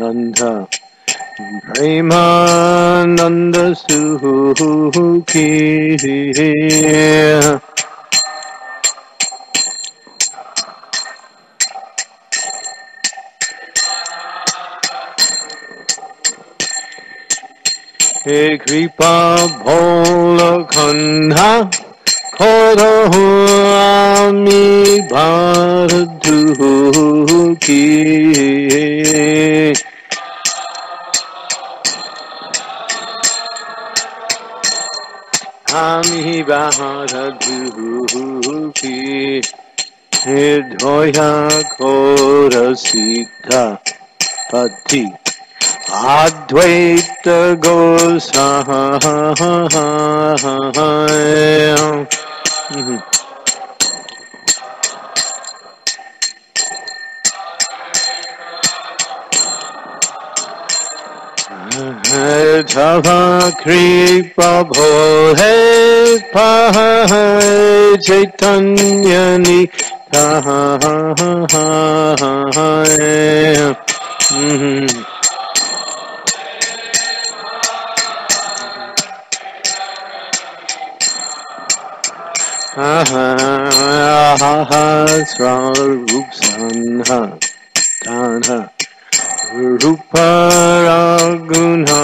Nanda Premananda Suki He Kripa Bhola Khandha Kodo Ami Bharatu Ki Ami Bharatu Ki Hidhoya Kora Sita Pati Advaita Gosaya Tava Kripa Bhole Pahai Chaitanyani Pahai Swarupsanha Tanha Ruparaguna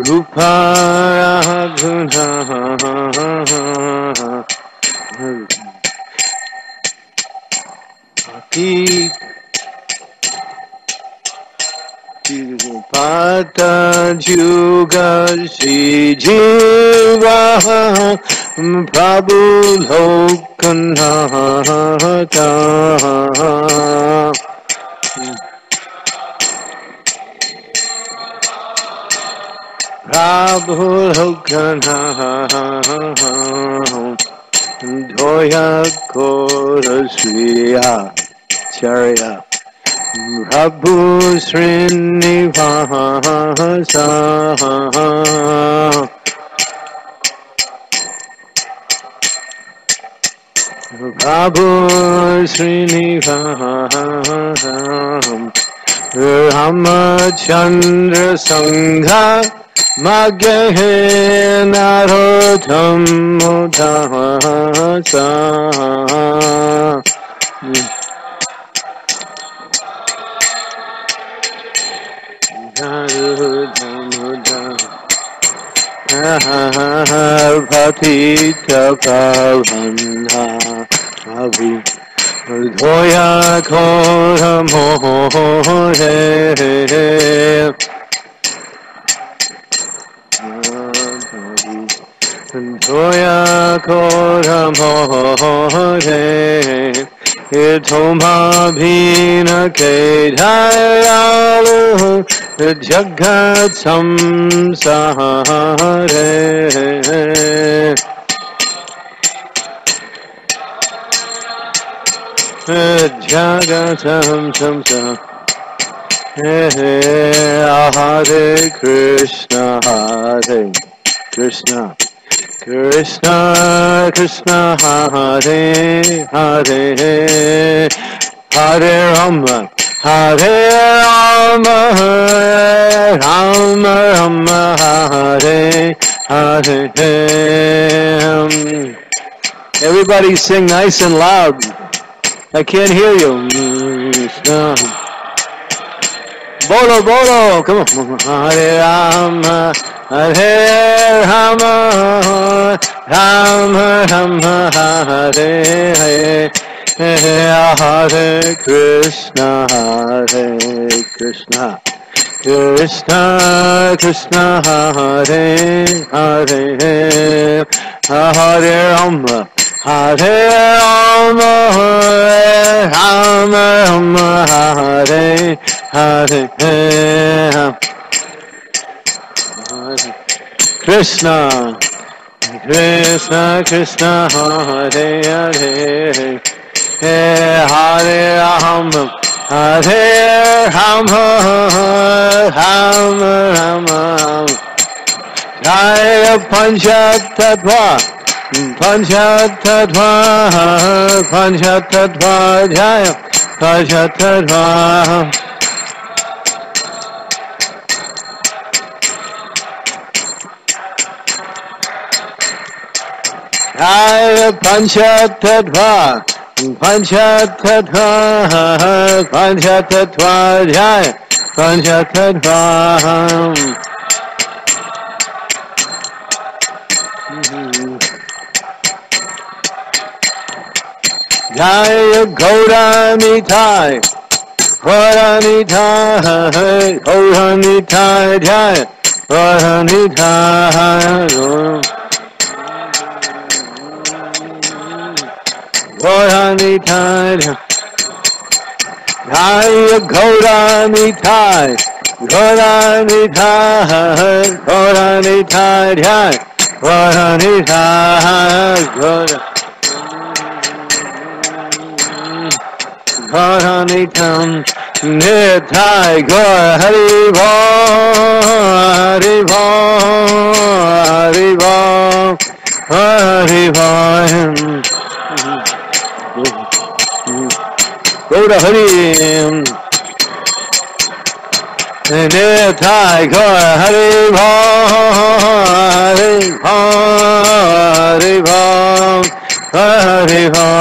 Ruparaguna Pata Juga Shri Jiva Prabhu Lokanata Prabhu Lokanata Doya Kora Shriya Charya Prabhu Srinivasa Prabhu Srinivasa Ramachandra Sangha Magyahe Narodam Mudasa Patita Pavana Avi Dhoya Kora Mohe Dhoya Kora Mohe Itoma Bhina Kedayalu Jagat Samsahare Jagat Samsahare Hare Krishna Hare Krishna Krishna Krishna Hare Hare Hare Rama Hare Rama Rama Rama Hare Hare Everybody sing nice and loud. I can't hear you. Bolo, bolo. Come on. Hare Rama Hare Rama Rama Rama Hare Hare Hare Krishna Hare Krishna Krishna Krishna Hare Hare Hare Rama Hare Rama Rama Rama Hare Hare Krishna Krishna Krishna Hare Hare Hare Rama Hare Rama Rama Rama Jaya Panchatattva Panchatattva, Panchatattva Jaya, Panchatattva. Jaya Panchatattva, Panchatattva, Panchatattva Jaya, Panchatattva. Jaya Gauranitai, Gauranitai, Gauranitai Jaya, Gauranitai, Gauranitai, Jaya Gauranitai, Gauranitai, Gauranitai Jaya, Gauranitai, Gauranitai. Garanitam Nitai Gaur Hari Bhar Hari Bhar Hari Bhar Gaur Hari Nitai Gaur Hari Bhar Hari Bhar Hari Bhar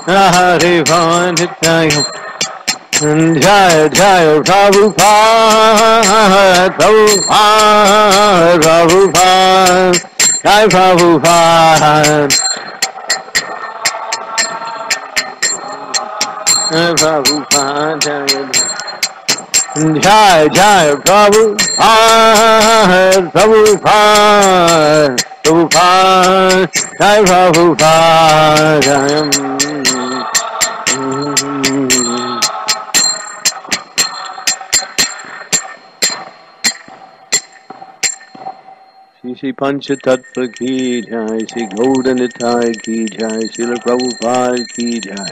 Harivan Jaya Jaya Jaya Prabhupada Prabhupada Prabhupada Jaya Prabhupada Prabhupada Jaya Jaya Prabhupada Prabhupada Prabhupada Jaya Prabhupada Shri Panchatattva ki jai, Shri Gaudanitai ki jai, Srila Prabhupada ki jai.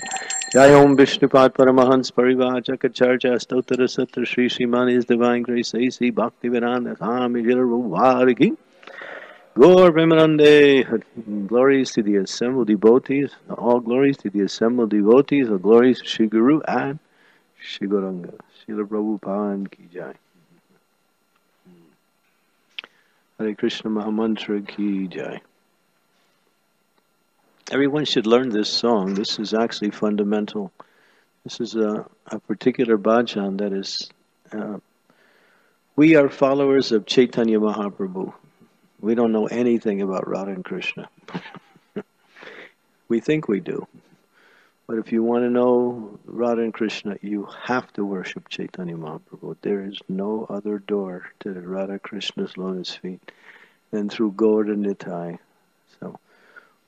Jai Om Vishnupad Paramahans Parivachaka Charja Stottara Satra Shri Sriman His Divine Grace A.C. Bhaktivedanta Swami Srila Prabhupada ki. Gaur Premanande. Glories to the assembled devotees, all glories to the assembled devotees, all glories to Shri Guru and Shri Gauranga. Srila Prabhupada ki jai. Hare Krishna Mahamantra ki jai. Everyone should learn this song. This is actually fundamental. This is a particular bhajan that is... we are followers of Chaitanya Mahaprabhu. We don't know anything about Radha and Krishna. We think we do. But if you want to know Radha and Krishna, you have to worship Chaitanya Mahaprabhu. There is no other door to Radha Krishna's lotus feet than through Gaura Nitai. So,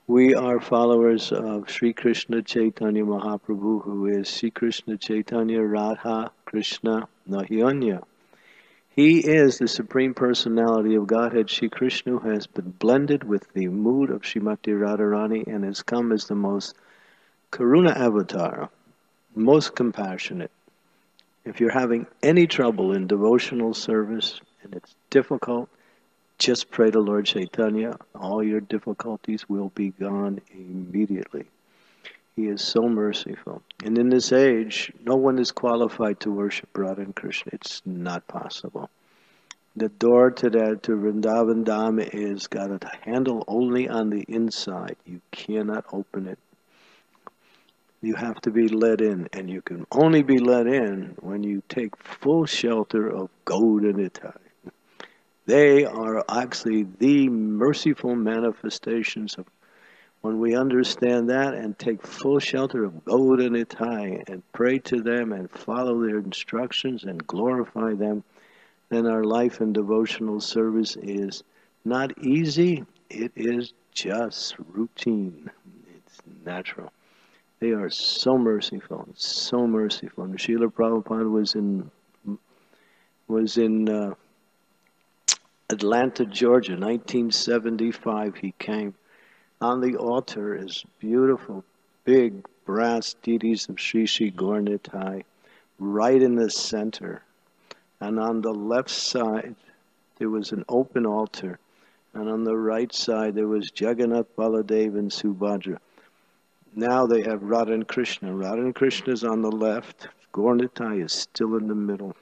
we are followers of Sri Krishna Chaitanya Mahaprabhu, who is Sri Krishna Chaitanya Radha Krishna Nahiyanya. He is the Supreme Personality of Godhead, Sri Krishna, who has been blended with the mood of Srimati Radharani and has come as the most Karuna avatar, most compassionate. If you're having any trouble in devotional service and it's difficult, just pray to Lord Chaitanya. All your difficulties will be gone immediately. He is so merciful. And in this age, no one is qualified to worship Radha and Krishna. It's not possible. The door to Vrindavan Dham is got a handle only on the inside. You cannot open it. You have to be let in, and you can only be let in when you take full shelter of Gaura Nitai. They are actually the merciful manifestations of, when we understand that and take full shelter of Gaura Nitai and pray to them and follow their instructions and glorify them, then our life in devotional service is not easy, it is just routine. It's natural. They are so merciful, so merciful. And Srila Prabhupada was in Atlanta, Georgia, 1975. He came. On the altar is beautiful, big brass deities of Sri Sri Gaura Nitai, right in the center. And on the left side there was an open altar, and on the right side there was Jagannath, Baladev, and Subhadra. Now they have Radha and Krishna. Radha and Krishna is on the left. Gaur Nitai is still in the middle.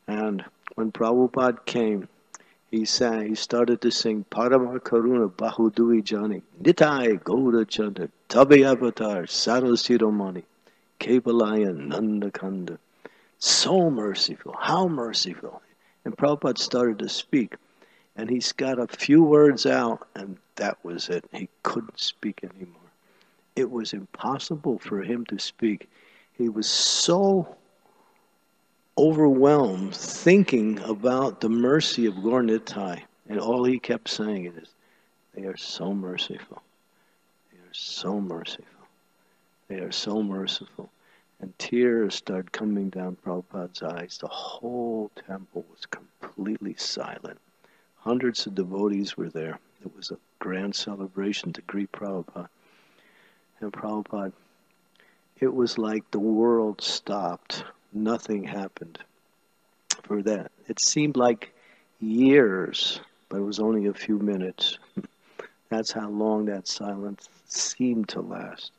And when Prabhupada came, he started to sing Parama Karuna Bahudui Jani Nitai Gaura Chanda Tabe Avatar Sarasiromani Kevalaya Nandakanda. So merciful, how merciful. And Prabhupada started to speak, and he's got a few words out, and that was it. He couldn't speak anymore. It was impossible for him to speak. He was so overwhelmed thinking about the mercy of Gaur Nitai, and all he kept saying is, they are so merciful. They are so merciful. They are so merciful. And tears started coming down Prabhupada's eyes. The whole temple was completely silent. Hundreds of devotees were there. It was a grand celebration to greet Prabhupada. And Prabhupada, it was like the world stopped. Nothing happened for that. It seemed like years, but it was only a few minutes. That's how long that silence seemed to last.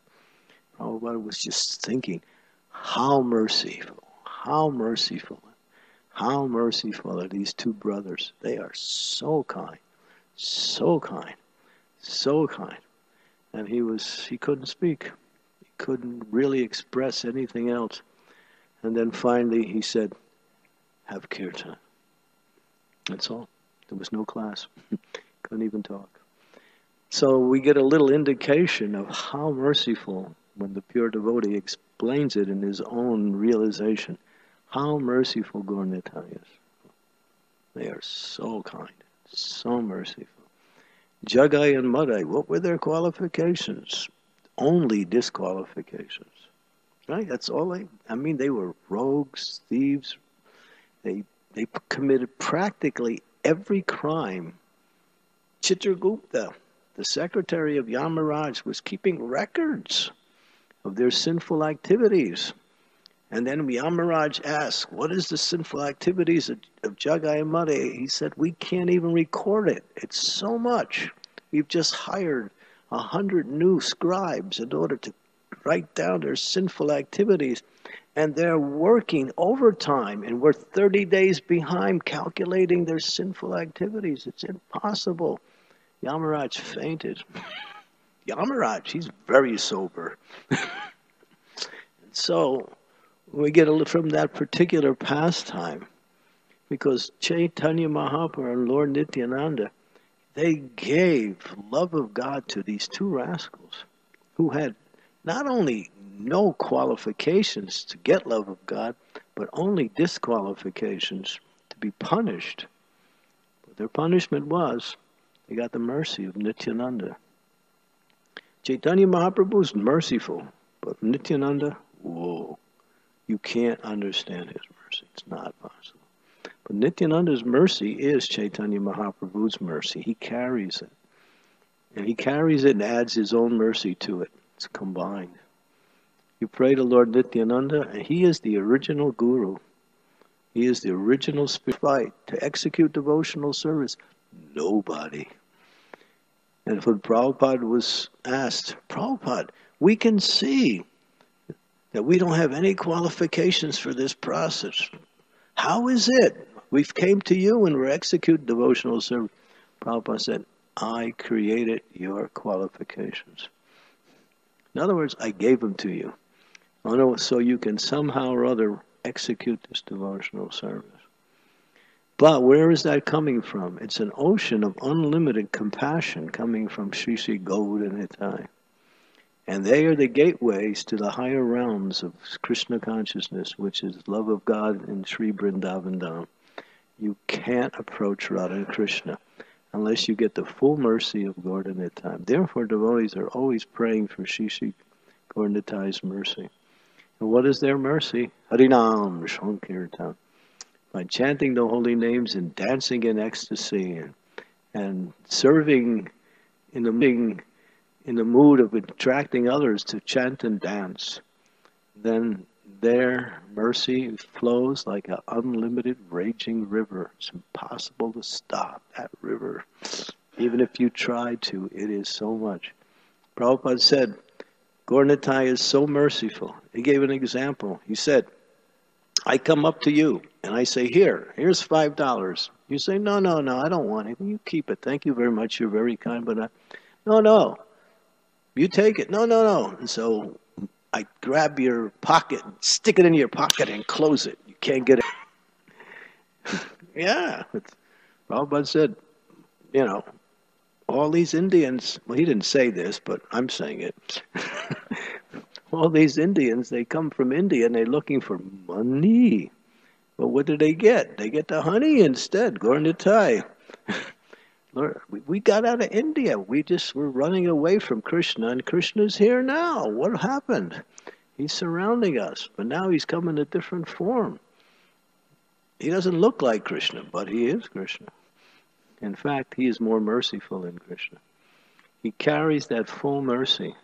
Prabhupada was just thinking, how merciful, how merciful, how merciful are these two brothers. They are so kind, so kind, so kind. And he couldn't speak. He couldn't really express anything else. And then finally he said, have kirtan. That's all. There was no class. Couldn't even talk. So we get a little indication of how merciful, when the pure devotee explains it in his own realization, how merciful Gaur Nitai is. They are so kind, so merciful. Jagai and Madai, what were their qualifications? Only disqualifications. Right? That's all they were rogues, thieves. They committed practically every crime. Chitragupta, the secretary of Yamaraj, was keeping records of their sinful activities. And then Yamaraj asked, what is the sinful activities of Jagai and Madai? He said, we can't even record it. It's so much. We've just hired 100 new scribes in order to write down their sinful activities. And they're working overtime, and we're 30 days behind calculating their sinful activities. It's impossible. Yamaraj fainted. Yamaraj, he's very sober. So we get a little from that particular pastime, because Chaitanya Mahaprabhu and Lord Nityananda, they gave love of God to these two rascals who had not only no qualifications to get love of God, but only disqualifications to be punished. But their punishment was, they got the mercy of Nityananda. Chaitanya Mahaprabhu is merciful, but Nityananda, whoa, you can't understand his mercy. It's not possible. But Nityananda's mercy is Chaitanya Mahaprabhu's mercy. He carries it. And he carries it and adds his own mercy to it. It's combined. You pray to Lord Nityananda, and he is the original guru. He is the original spirit to execute devotional service. Nobody. And when Prabhupada was asked, Prabhupada, we can see that we don't have any qualifications for this process. How is it? We've came to you and we're executing devotional service. Prabhupada said, I created your qualifications. In other words, I gave them to you. So you can somehow or other execute this devotional service. But where is that coming from? It's an ocean of unlimited compassion coming from Sri Sri Gaura Nitai. And they are the gateways to the higher realms of Krishna consciousness, which is love of God in Sri Vrindavan Dham. You can't approach Radha and Krishna unless you get the full mercy of Gaura Nitai. Therefore, devotees are always praying for Sri Sri Gaura Nitai's mercy. And what is their mercy? Harinam Sankirtan. By chanting the holy names and dancing in ecstasy and serving in the mood of attracting others to chant and dance, then Their mercy flows like an unlimited raging river. It's impossible to stop that river. Even if you try to, it is so much. Prabhupada said, Gaur Nitai is so merciful. He gave an example. He said, I come up to you and I say, here's $5. You say, no, I don't want it. You keep it. Thank you very much. You're very kind, but no. You take it. No. And so I grab your pocket, stick it in your pocket and close it. You can't get it. Yeah. Prabhupada said, all these Indians, well, he didn't say this, but I'm saying it. All these Indians, they come from India and they're looking for money. But what do they get? They get the honey instead, Gaur Nitai. Lord, we got out of India. We're running away from Krishna, and Krishna's here now. What happened? He's surrounding us, but now he's come in a different form. He doesn't look like Krishna, but he is Krishna. In fact, he is more merciful than Krishna. He carries that full mercy.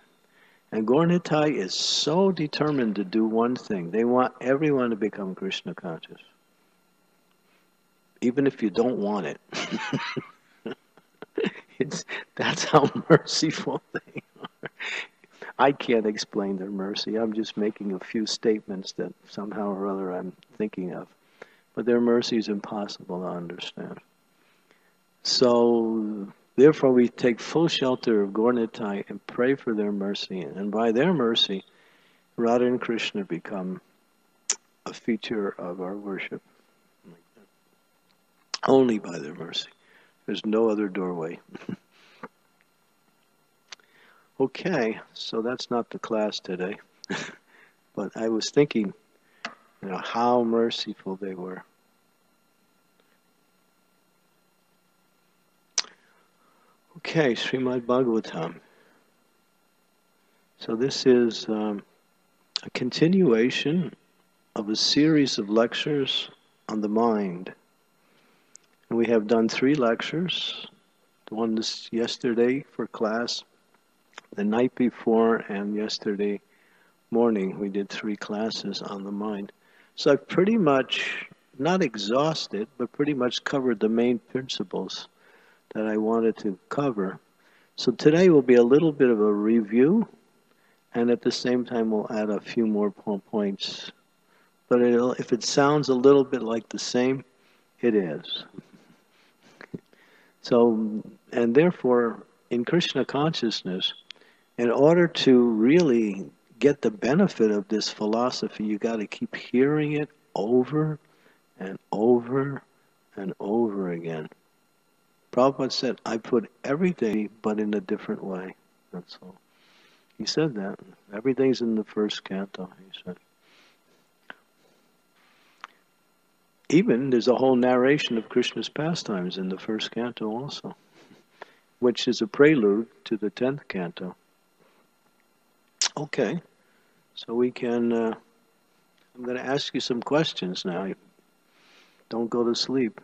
And Gaur Nitai is so determined to do one thing. They want everyone to become Krishna conscious. Even if you don't want it. That's how merciful they are. I can't explain their mercy. I'm just making a few statements that somehow or other I'm thinking of. But their mercy is impossible to understand. So, therefore, we take full shelter of Gaur Nitai and pray for their mercy. And by their mercy, Radha and Krishna become a feature of our worship. Only by their mercy. There's no other doorway. Okay, so that's not the class today. But I was thinking, how merciful they were. Okay, Srimad Bhagavatam. So this is a continuation of a series of lectures on the mind. And we have done 3 lectures. The one this yesterday for class, the night before, and yesterday morning we did 3 classes on the mind. So I've pretty much, not exhausted, but pretty much covered the main principles that I wanted to cover. So today will be a little bit of a review, and at the same time we'll add a few more points. But if it sounds a little bit like the same, it is. So, and therefore, in Krishna consciousness, in order to really get the benefit of this philosophy, you got to keep hearing it over and over and over again. Prabhupada said, I put everything, but in a different way. That's all. He said that. Everything's in the first canto, he said. Even there's a whole narration of Krishna's pastimes in the first canto also, which is a prelude to the 10th canto. Okay, so we can, I'm going to ask you some questions now. Don't go to sleep.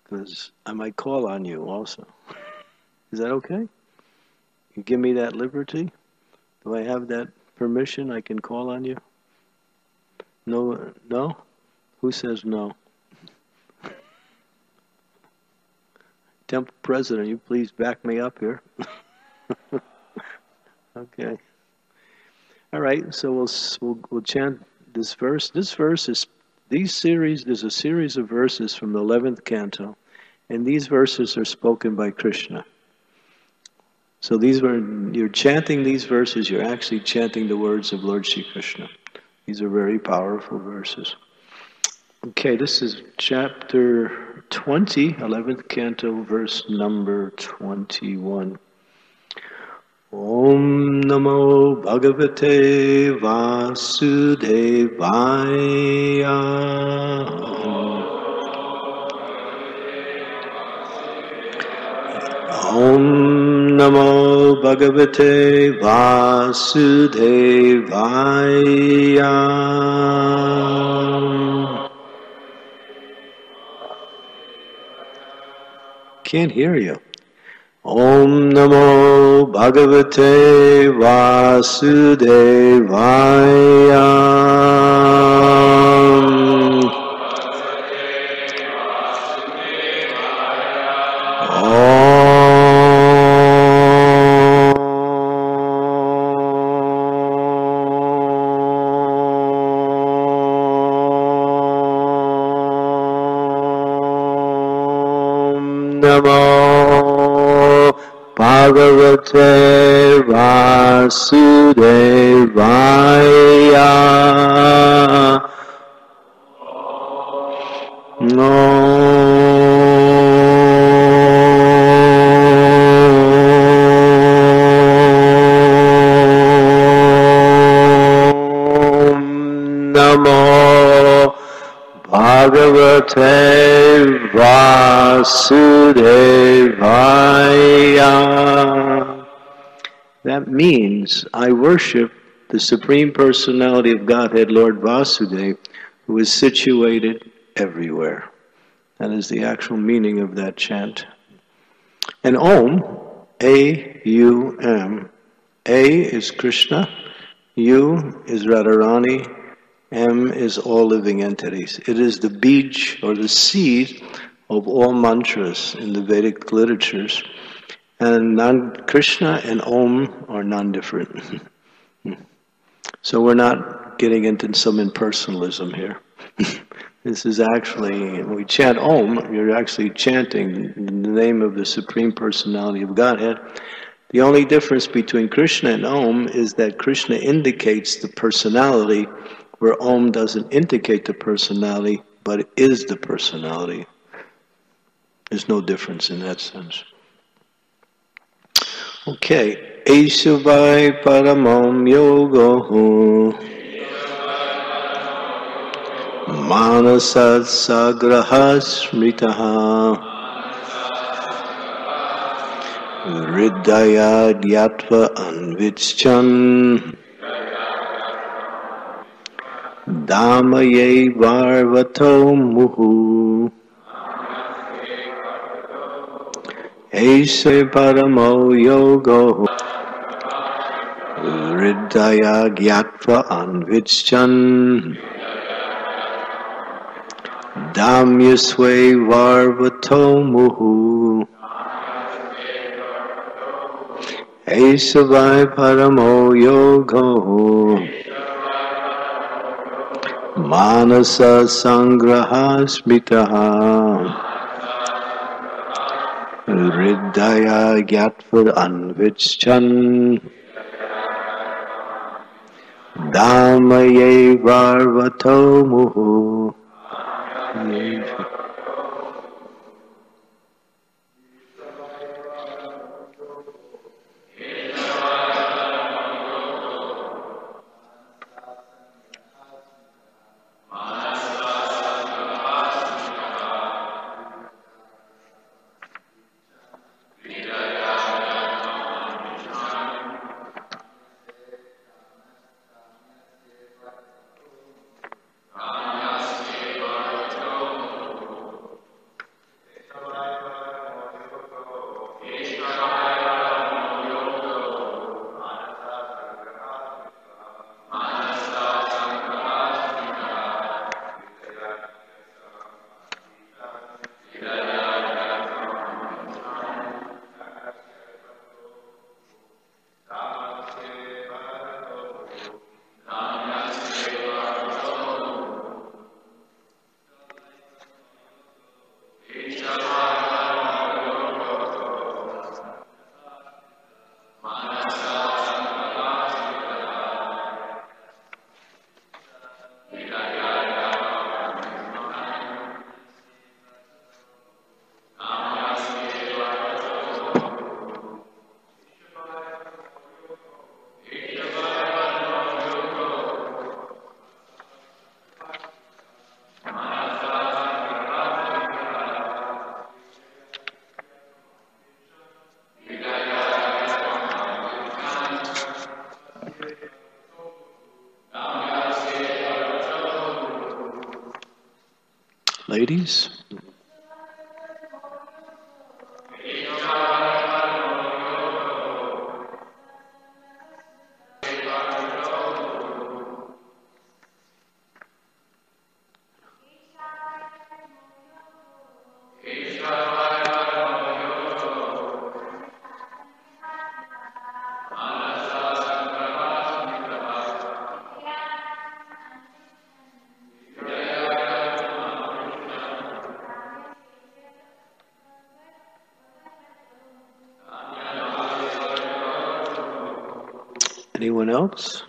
Because I might call on you also. Is that okay? You give me that liberty? Do I have that permission? I can call on you? No? No? Who says no? Temple President, you please back me up here. Okay. All right, so we'll chant this verse. This verse is there's a series of verses from the 11th canto, and these verses are spoken by Krishna. So you're chanting these verses, you're actually chanting the words of Lord Shri Krishna. These are very powerful verses. Okay, this is chapter 20, 11th canto, verse number 21. Om Namo Bhagavate Vasudevaya. Om Namo Bhagavate Vasudevaya. Can't hear you. Om Namo Bhagavate Vasudevaya. Bhagavate Vasudevaya. Namo Bhagavate Vasudevaya. That means I worship the Supreme Personality of Godhead, Lord Vasudeva, who is situated everywhere. That is the actual meaning of that chant. And Om, A-U-M. A is Krishna, U is Radharani, M is all living entities. It is the bij, or the seed, of all mantras in the Vedic literatures. And Krishna and Om are non-different. So we're not getting into some impersonalism here. This is actually, when we chant Om, you're actually chanting the name of the Supreme Personality of Godhead. The only difference between Krishna and Om is that Krishna indicates the personality, where Om doesn't indicate the personality, but it is the personality. There's no difference in that sense. Okay. Eshavai paramam yogo manasat sagraha smritaha Hridaya Dhyatva Anvichchan Damaye Varvato Muhu Ese Paramo Yogo Hridaya Dhyatva Anvichchan Damyasve Varvato Muhu Esavai Paramo Yogo Manasa Sangraha Smitaha Hridaya Gyatva Anvichchan Damaye Varvato Muhu. Ladies? Anyone else?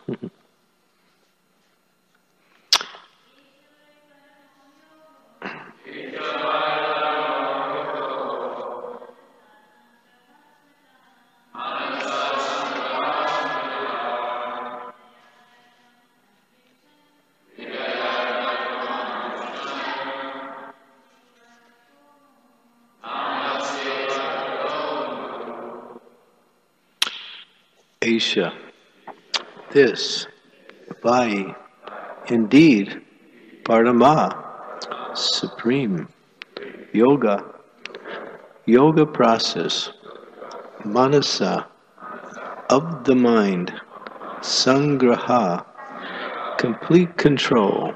Asia. This, Vai, indeed, Paramā, supreme, yoga, yoga process, manasa, of the mind, sangraha, complete control,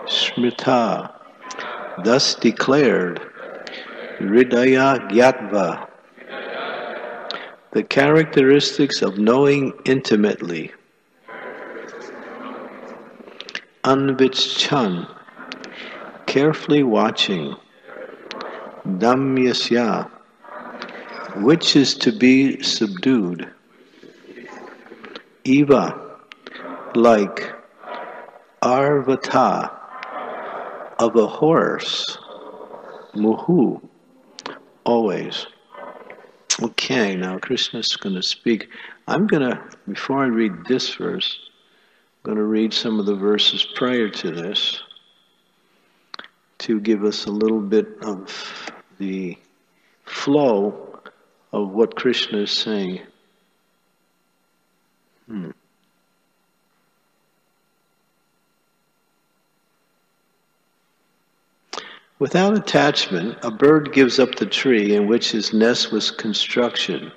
smrita, thus declared, hridaya gyatva, the characteristics of knowing intimately, anvichan, carefully watching, dhammyasya, which is to be subdued, eva, like arvata, of a horse, muhu, always. Okay, now Krishna's going to speak. Before I read this verse, I'm going to read some of the verses prior to this to give us a little bit of the flow of what Krishna is saying. Without attachment, a bird gives up the tree in which his nest was constructed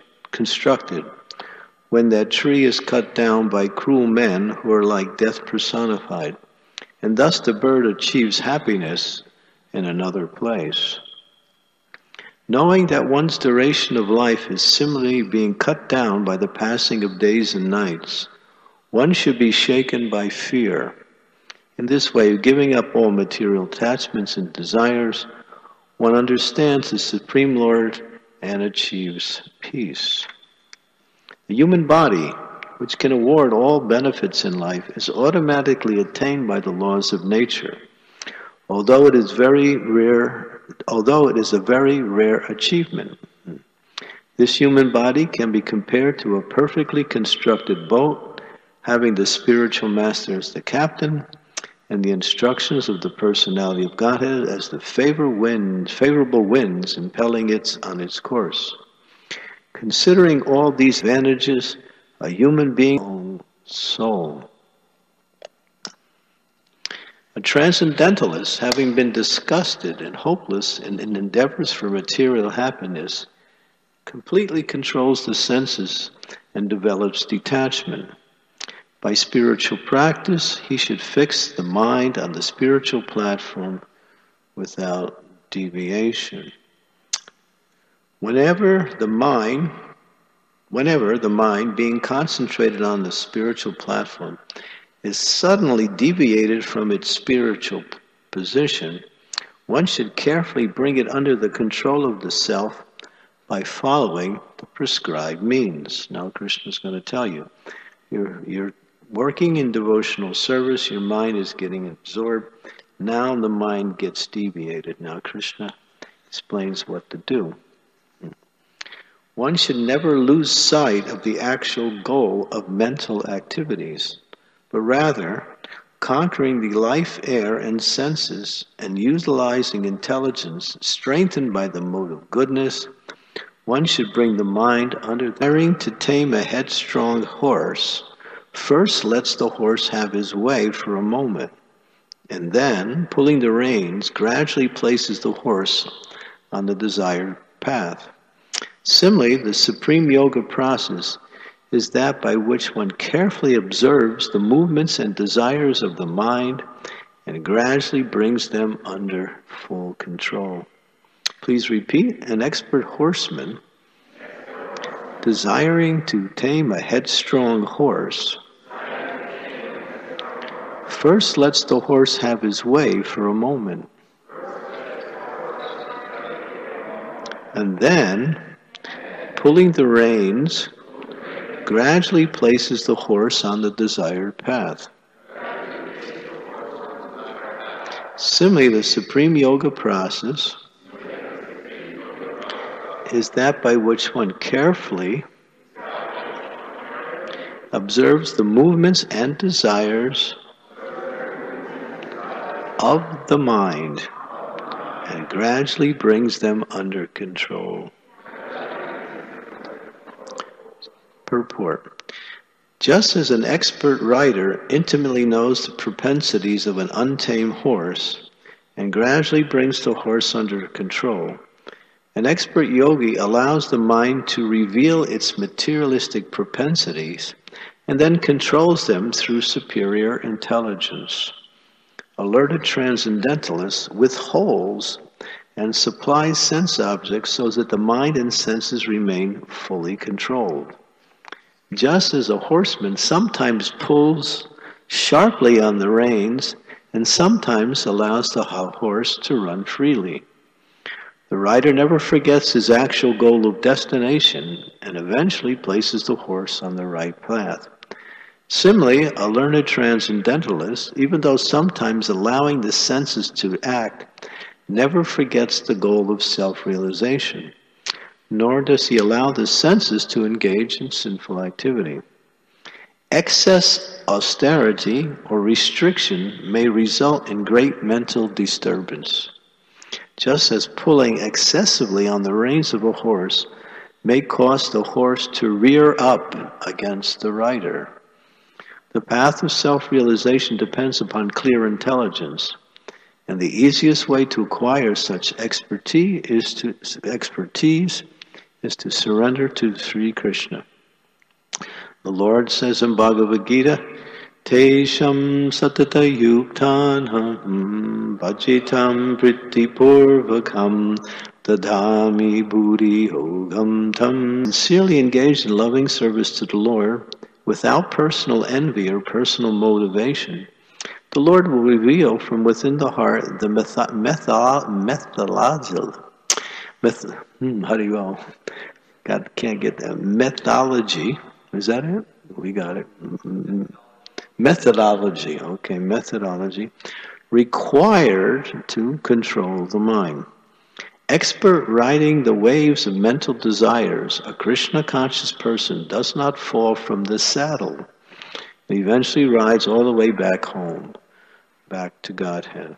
when that tree is cut down by cruel men who are like death personified, and thus the bird achieves happiness in another place. Knowing that one's duration of life is similarly being cut down by the passing of days and nights, one should be shaken by fear. In this way, giving up all material attachments and desires, one understands the Supreme Lord and achieves peace. The human body, which can award all benefits in life, is automatically attained by the laws of nature, although it is a very rare achievement. This human body can be compared to a perfectly constructed boat, having the spiritual master as the captain, and the instructions of the personality of Godhead as the favorable winds impelling it on its course. Considering all these advantages, a human being's soul. A transcendentalist, having been disgusted and hopeless in endeavors for material happiness, completely controls the senses and develops detachment. By spiritual practice, he should fix the mind on the spiritual platform without deviation. Whenever the mind being concentrated on the spiritual platform is suddenly deviated from its spiritual position, one should carefully bring it under the control of the self by following the prescribed means. Now Krishna is going to tell you, you're working in devotional service, your mind is getting absorbed. Now the mind gets deviated. Now Krishna explains what to do. One should never lose sight of the actual goal of mental activities, but rather conquering the life air and senses and utilizing intelligence strengthened by the mode of goodness, one should bring the mind under. Daring to tame a headstrong horse first lets the horse have his way for a moment, and then, pulling the reins, gradually places the horse on the desired path. Similarly, the supreme yoga process is that by which one carefully observes the movements and desires of the mind and gradually brings them under full control. Please repeat. An expert horseman, desiring to tame a headstrong horse, first lets the horse have his way for a moment, and then, pulling the reins, gradually places the horse on the desired path. Similarly, the Supreme Yoga process is that by which one carefully observes the movements and desires of the mind and gradually brings them under control. Purport. Just as an expert rider intimately knows the propensities of an untamed horse and gradually brings the horse under control, an expert yogi allows the mind to reveal its materialistic propensities and then controls them through superior intelligence. Alerted transcendentalists withholds and supplies sense objects so that the mind and senses remain fully controlled. Just as a horseman sometimes pulls sharply on the reins and sometimes allows the horse to run freely. The rider never forgets his actual goal of destination and eventually places the horse on the right path. Similarly, a learned transcendentalist, even though sometimes allowing the senses to act, never forgets the goal of self-realization, nor does he allow the senses to engage in sinful activity. Excess austerity or restriction may result in great mental disturbance, just as pulling excessively on the reins of a horse may cause the horse to rear up against the rider. The path of self-realization depends upon clear intelligence, and the easiest way to acquire such expertise is to surrender to Sri Krishna. The Lord says in Bhagavad Gita, Tesham satata yuktanham bhajitam pritipurvakam dadhami buddhi yogam tam. Sincerely engaged in loving service to the Lord, without personal envy or personal motivation, the Lord will reveal from within the heart the methodology. Is that it? We got it. Methodology. Okay, methodology required to control the mind. Expert riding the waves of mental desires, a Krishna-conscious person does not fall from the saddle. He eventually rides all the way back home, back to Godhead.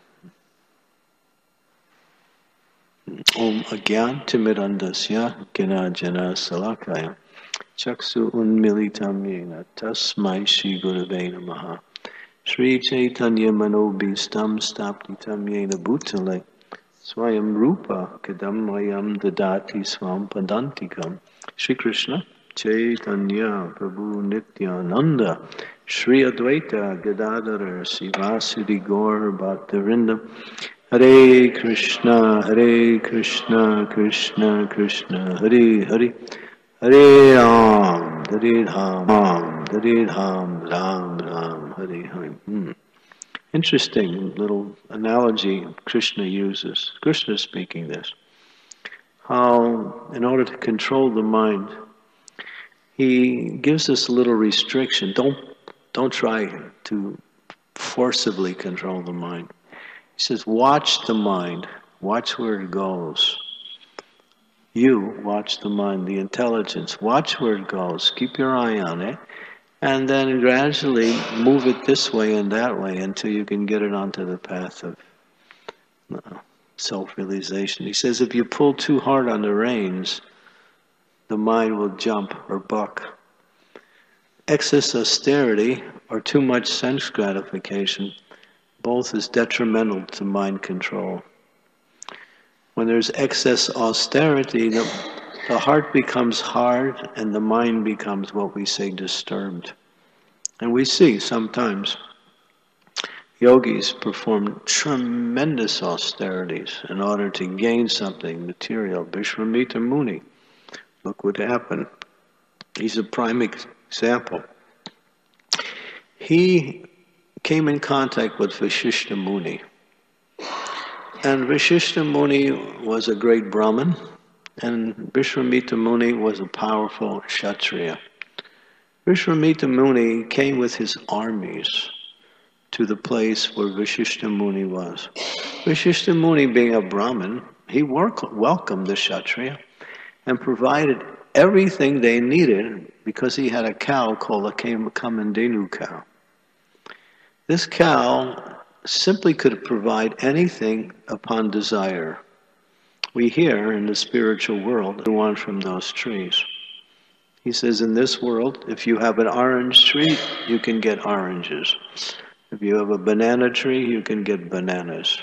Om agyantimirandasya gnanajana salakaya chaksu unmilitam yena tasmai shri gurave namaha Sri Chaitanya manobhistam staptitam yena bhutale Swayam Rupa Kadammayam Dadati Swam Padantikam. Shri Krishna, Chaitanya Prabhu Nityananda, Shri Advaita Gadadhara Sivasudi Gaur Bhaktivinoda, Hare Krishna, Krishna Krishna, Hare Hare, Hare Ram, Hare Ram, Ram Ram, Hare Hare. Interesting little analogy Krishna uses. Krishna is speaking this. How, in order to control the mind, he gives us a little restriction. Don't try to forcibly control the mind. He says, watch the mind. Watch where it goes. You watch the mind, the intelligence. Watch where it goes. Keep your eye on it. And then gradually move it this way and that way until you can get it onto the path of self-realization. He says if you pull too hard on the reins, the mind will jump or buck. Excess austerity or too much sense gratification, both is detrimental to mind control. When there's excess austerity, the heart becomes hard and the mind becomes what we say disturbed. And we see sometimes yogis perform tremendous austerities in order to gain something material. Vishwamitra Muni, look what happened. He's a prime example. He came in contact with Vashishta Muni. And Vashishta Muni was a great Brahmin. And Vishwamitra Muni was a powerful Kshatriya. Vishwamitra Muni came with his armies to the place where Vashishta Muni was. Vashishta Muni, being a Brahmin, he welcomed the Kshatriya and provided everything they needed because he had a cow called a Kamandenu cow. This cow simply could provide anything upon desire. We hear in the spiritual world, you want from those trees. He says, in this world, if you have an orange tree, you can get oranges. If you have a banana tree, you can get bananas.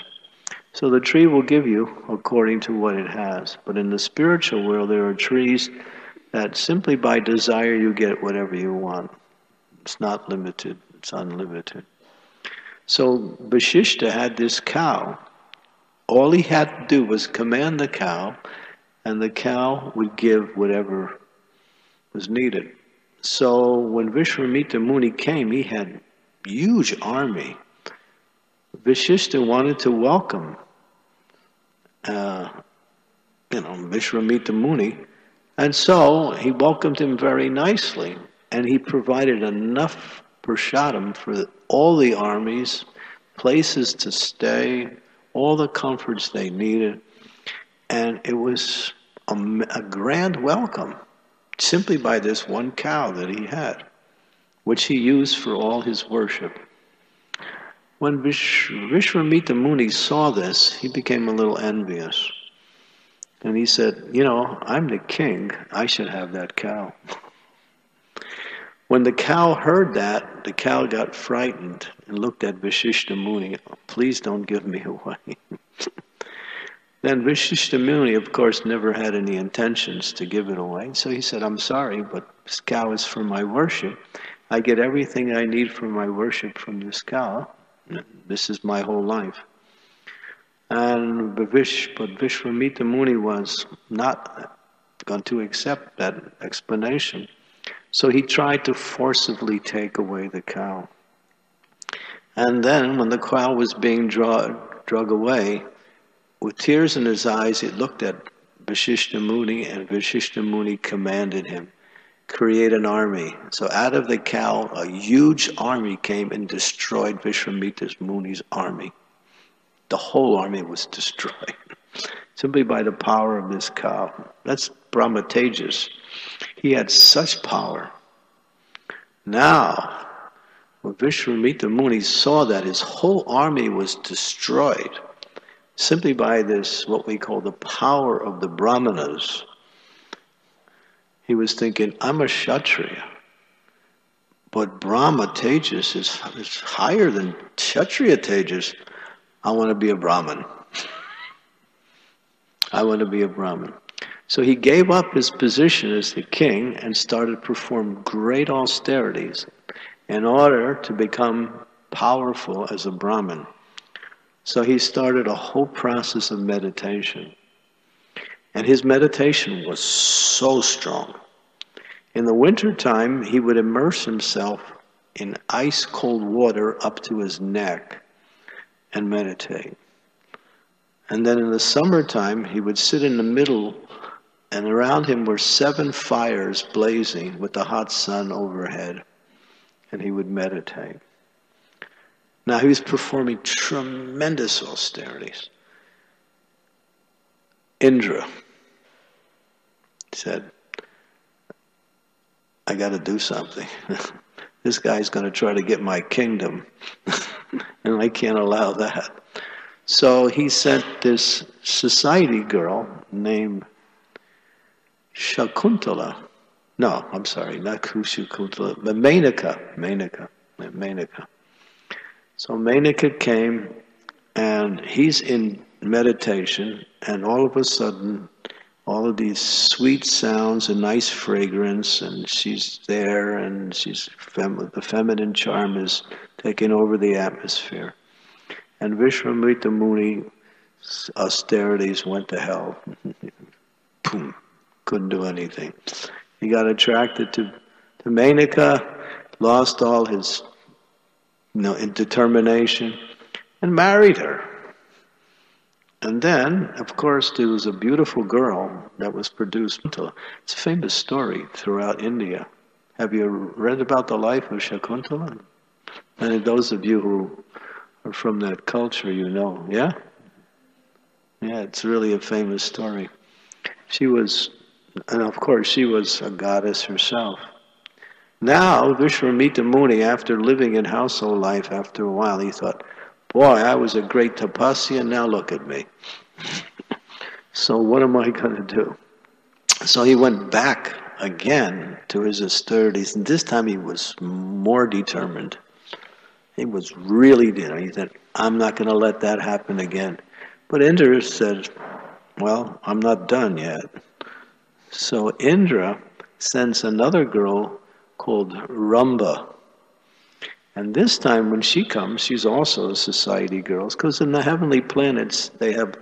So the tree will give you according to what it has. But in the spiritual world, there are trees that simply by desire you get whatever you want. It's not limited, it's unlimited. So Vashishta had this cow. All he had to do was command the cow, and the cow would give whatever was needed. So when Vishwamitra Muni came, he had a huge army. Vashishta wanted to welcome Vishwamitra Muni, and so he welcomed him very nicely, and he provided enough prasadam for all the armies, places to stay, all the comforts they needed, and it was a grand welcome, simply by this one cow that he had, which he used for all his worship. When Vishwamitra Muni saw this, he became a little envious. And he said, I'm the king, I should have that cow. When the cow heard that, the cow got frightened and looked at Vashishta Muni. Please don't give me away. Then Vashishta Muni, of course, never had any intentions to give it away. So he said, I'm sorry, but this cow is for my worship. I get everything I need for my worship from this cow. This is my whole life. But Vishwamitra Muni was not going to accept that explanation. So he tried to forcibly take away the cow. And then when the cow was being drug away, with tears in his eyes, he looked at Vashishta Muni, and Vashishta Muni commanded him, create an army. So out of the cow, a huge army came and destroyed Vishwamitra Muni's army. The whole army was destroyed, simply by the power of this cow. That's Brahma Tejas. He had such power. Now, when Vishwamitra Muni saw that his whole army was destroyed, simply by this, what we call the power of the Brahmanas, he was thinking, I'm a Kshatriya, but Brahma Tejas is higher than Kshatriya Tejas. I want to be a Brahmin. I want to be a Brahmin. So he gave up his position as the king and started to perform great austerities in order to become powerful as a Brahmin. So he started a whole process of meditation. And his meditation was so strong. In the wintertime, he would immerse himself in ice-cold water up to his neck and meditate. And then in the summertime, he would sit in the middle, and around him were 7 fires blazing with the hot sun overhead, and he would meditate. Now, he was performing tremendous austerities. Indra said, I got to do something. This guy's going to try to get my kingdom, and I can't allow that. So he sent this society girl named Shakuntala. No, I'm sorry, not Shakuntala, but Menaka. So Menaka came, and he's in meditation, and all of a sudden, all of these sweet sounds and nice fragrance, and she's there, and the feminine charm is taking over the atmosphere. And Vishwamitra Muni's austerities went to hell. Boom, couldn't do anything. He got attracted to Menaka, lost all his determination, and married her. And then, of course, there was a beautiful girl that was produced. It's a famous story throughout India. Have you read about the life of Shakuntala? And those of you who are from that culture, you know, yeah? Yeah, it's really a famous story. She was, and of course, she was a goddess herself. Now, Vishwamitra Muni, after living in household life after a while, he thought, boy, I was a great tapasya, now look at me. So what am I going to do? So he went back again to his austerities, and this time he was more determined. He was really determined. He said, I'm not going to let that happen again. But Indra said, well, I'm not done yet. So Indra sends another girl called Ramba. And this time when she comes, she's also a society girl, because in the heavenly planets they have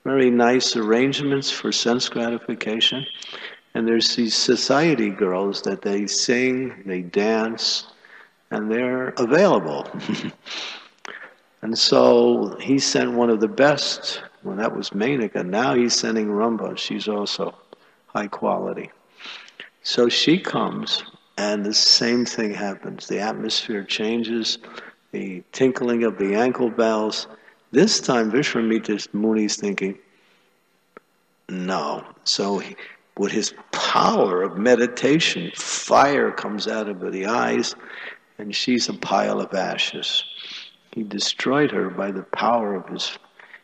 very nice arrangements for sense gratification. And there's these society girls that they sing, they dance, and they're available. And so he sent one of the best. Well, that was Menaka. Now he's sending Ramba. She's also high quality. So she comes, and the same thing happens. The atmosphere changes, the tinkling of the ankle bells. This time Vishwamitra Muni's thinking, no. So with his power of meditation, fire comes out of the eyes, and she's a pile of ashes. He destroyed her by the power of his...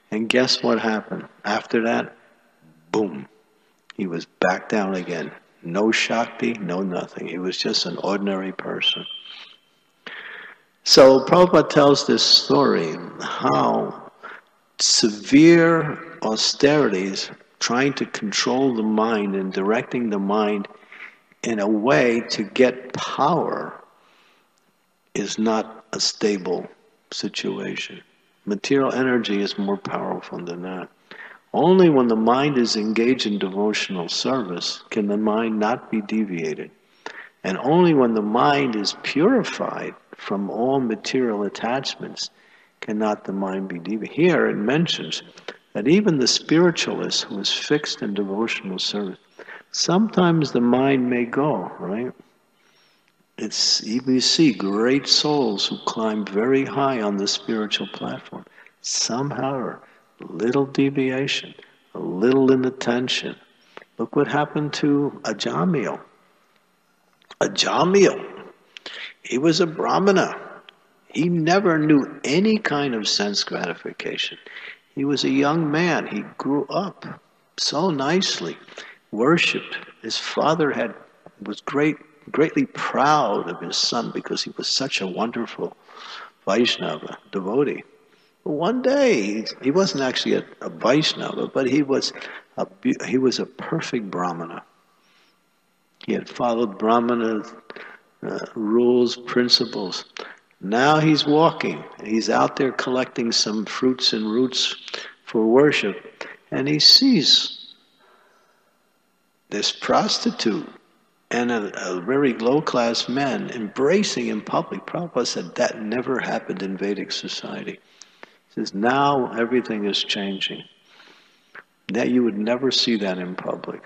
And guess what happened? After that, boom, he was back down again. No Shakti, no nothing. He was just an ordinary person. So Prabhupada tells this story, how severe austerities, trying to control the mind and directing the mind in a way to get power, is not a stable situation. Material energy is more powerful than that. Only when the mind is engaged in devotional service can the mind not be deviated. And only when the mind is purified from all material attachments cannot the mind be deviated. Here it mentions that even the spiritualist who is fixed in devotional service, sometimes the mind may go, right? It's even you see great souls who climb very high on the spiritual platform. Somehow, a little deviation, a little inattention. Look what happened to Ajamil. Ajamil, he was a Brahmana. He never knew any kind of sense gratification. He was a young man. He grew up so nicely, worshipped. His father was greatly proud of his son because he was such a wonderful Vaishnava devotee. But one day, he wasn't actually a Vaishnava, but he was a perfect Brahmana. He had followed Brahmana rules, principles. Now he's walking. He's out there collecting some fruits and roots for worship, and he sees this prostitute and a very low-class man embracing in public. Prabhupada said that never happened in Vedic society. He says now everything is changing. That you would never see that in public.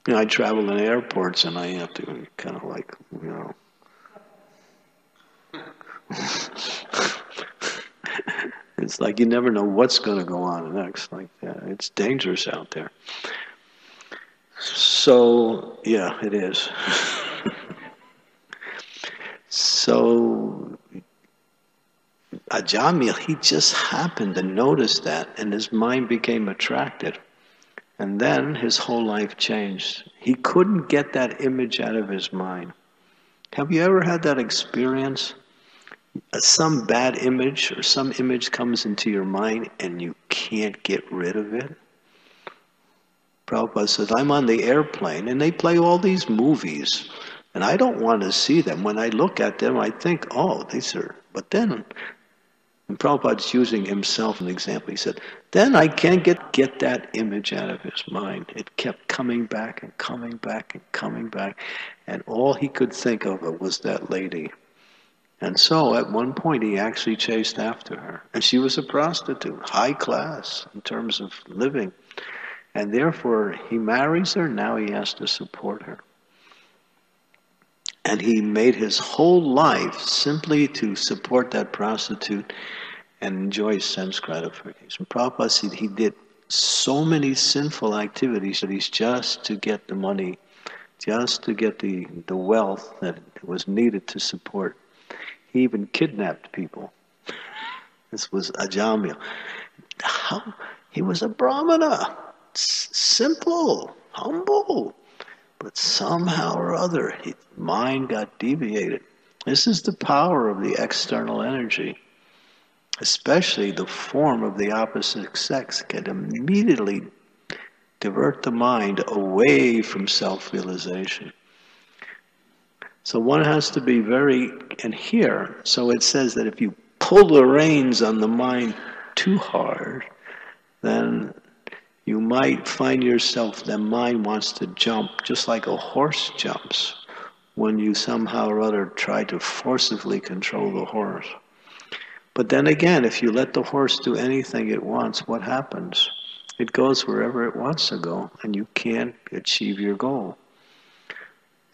You know, I travel in airports and I have to kind of like, you know. It's like you never know what's going to go on next. Like that. It's dangerous out there. So, yeah, it is. So, Ajamil, he just happened to notice that, and his mind became attracted. And then his whole life changed. He couldn't get that image out of his mind. Have you ever had that experience? Some bad image or some image comes into your mind and you can't get rid of it? Prabhupada says, I'm on the airplane and they play all these movies and I don't want to see them. When I look at them, I think, oh, these are... But then, and Prabhupada's using himself as an example, he said, then I can't get that image out of his mind. It kept coming back and coming back and coming back. And all he could think of was that lady. And so at one point he actually chased after her. And she was a prostitute, high class in terms of living. And therefore he marries her, now he has to support her. And he made his whole life simply to support that prostitute and enjoy sense gratification. Prabhupada said he did so many sinful activities just to get the money, just to get the wealth that was needed to support. He even kidnapped people. This was Ajamil. How? He was a brahmana, simple, humble. But somehow or other, his mind got deviated. This is the power of the external energy. Especially the form of the opposite sex can immediately divert the mind away from self-realization. So one has to be very, and here, so it says that if you pull the reins on the mind too hard, then you might find yourself, the mind wants to jump just like a horse jumps when you somehow or other try to forcibly control the horse. But then again, if you let the horse do anything it wants, what happens? It goes wherever it wants to go, and you can't achieve your goal.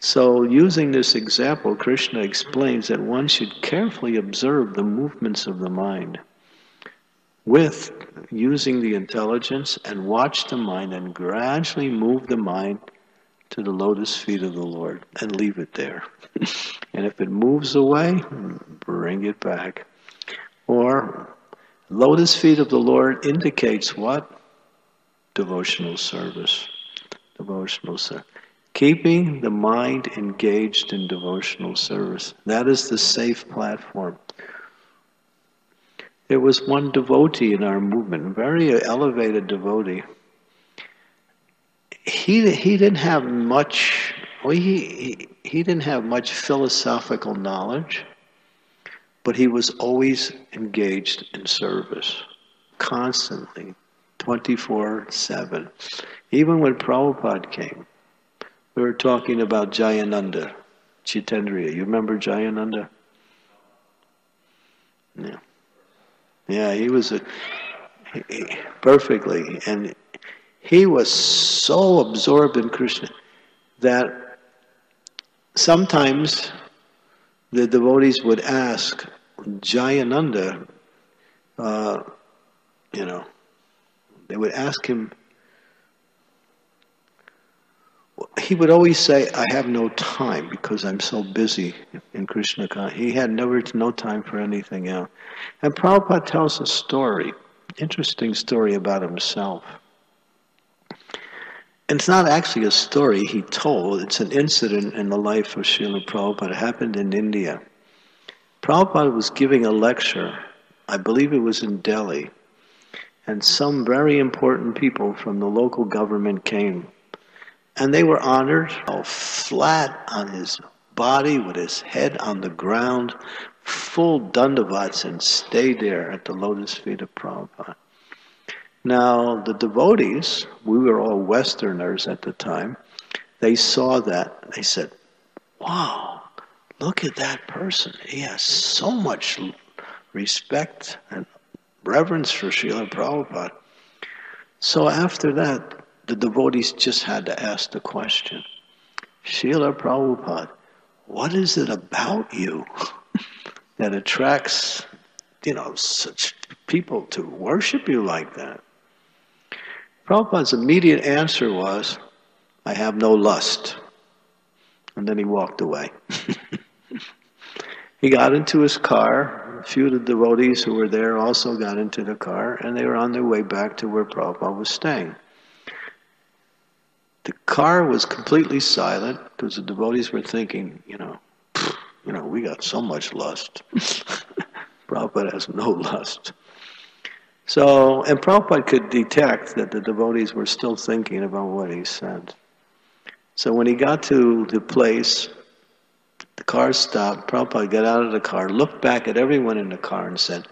So using this example, Krishna explains that one should carefully observe the movements of the mind with using the intelligence and watch the mind and gradually move the mind to the lotus feet of the Lord and leave it there. And if it moves away, bring it back. Or lotus feet of the Lord indicates what? Devotional service. Devotional service. Keeping the mind engaged in devotional service. That is the safe platform. There was one devotee in our movement, a very elevated devotee. He didn't have much. Well, he didn't have much philosophical knowledge, but he was always engaged in service, constantly, 24/7. Even when Prabhupada came, we were talking about Jayananda, Chaitendriya. You remember Jayananda? Yeah. Yeah, he was perfectly, and he was so absorbed in Krishna that sometimes the devotees would ask Jayananda, they would ask him, he would always say, I have no time because I'm so busy in Krishna consciousness. He had no time for anything else. And Prabhupada tells a story, interesting story about himself. And it's not actually a story he told, it's an incident in the life of Srila Prabhupada. It happened in India. Prabhupada was giving a lecture, I believe it was in Delhi, and some very important people from the local government came. And they were honored, flat on his body with his head on the ground, full dandavats, and stayed there at the lotus feet of Prabhupada. Now, the devotees, we were all Westerners at the time, they saw that. They said, wow, look at that person. He has so much respect and reverence for Srila Prabhupada. So after that, the devotees just had to ask the question, Srila Prabhupada, what is it about you that attracts, such people to worship you like that? Prabhupada's immediate answer was, I have no lust. And then he walked away. He got into his car. A few of the devotees who were there also got into the car, and they were on their way back to where Prabhupada was staying. The car was completely silent because the devotees were thinking, we got so much lust. Prabhupada has no lust. So, and Prabhupada could detect that the devotees were still thinking about what he said. So when he got to the place, the car stopped, Prabhupada got out of the car, looked back at everyone in the car and said,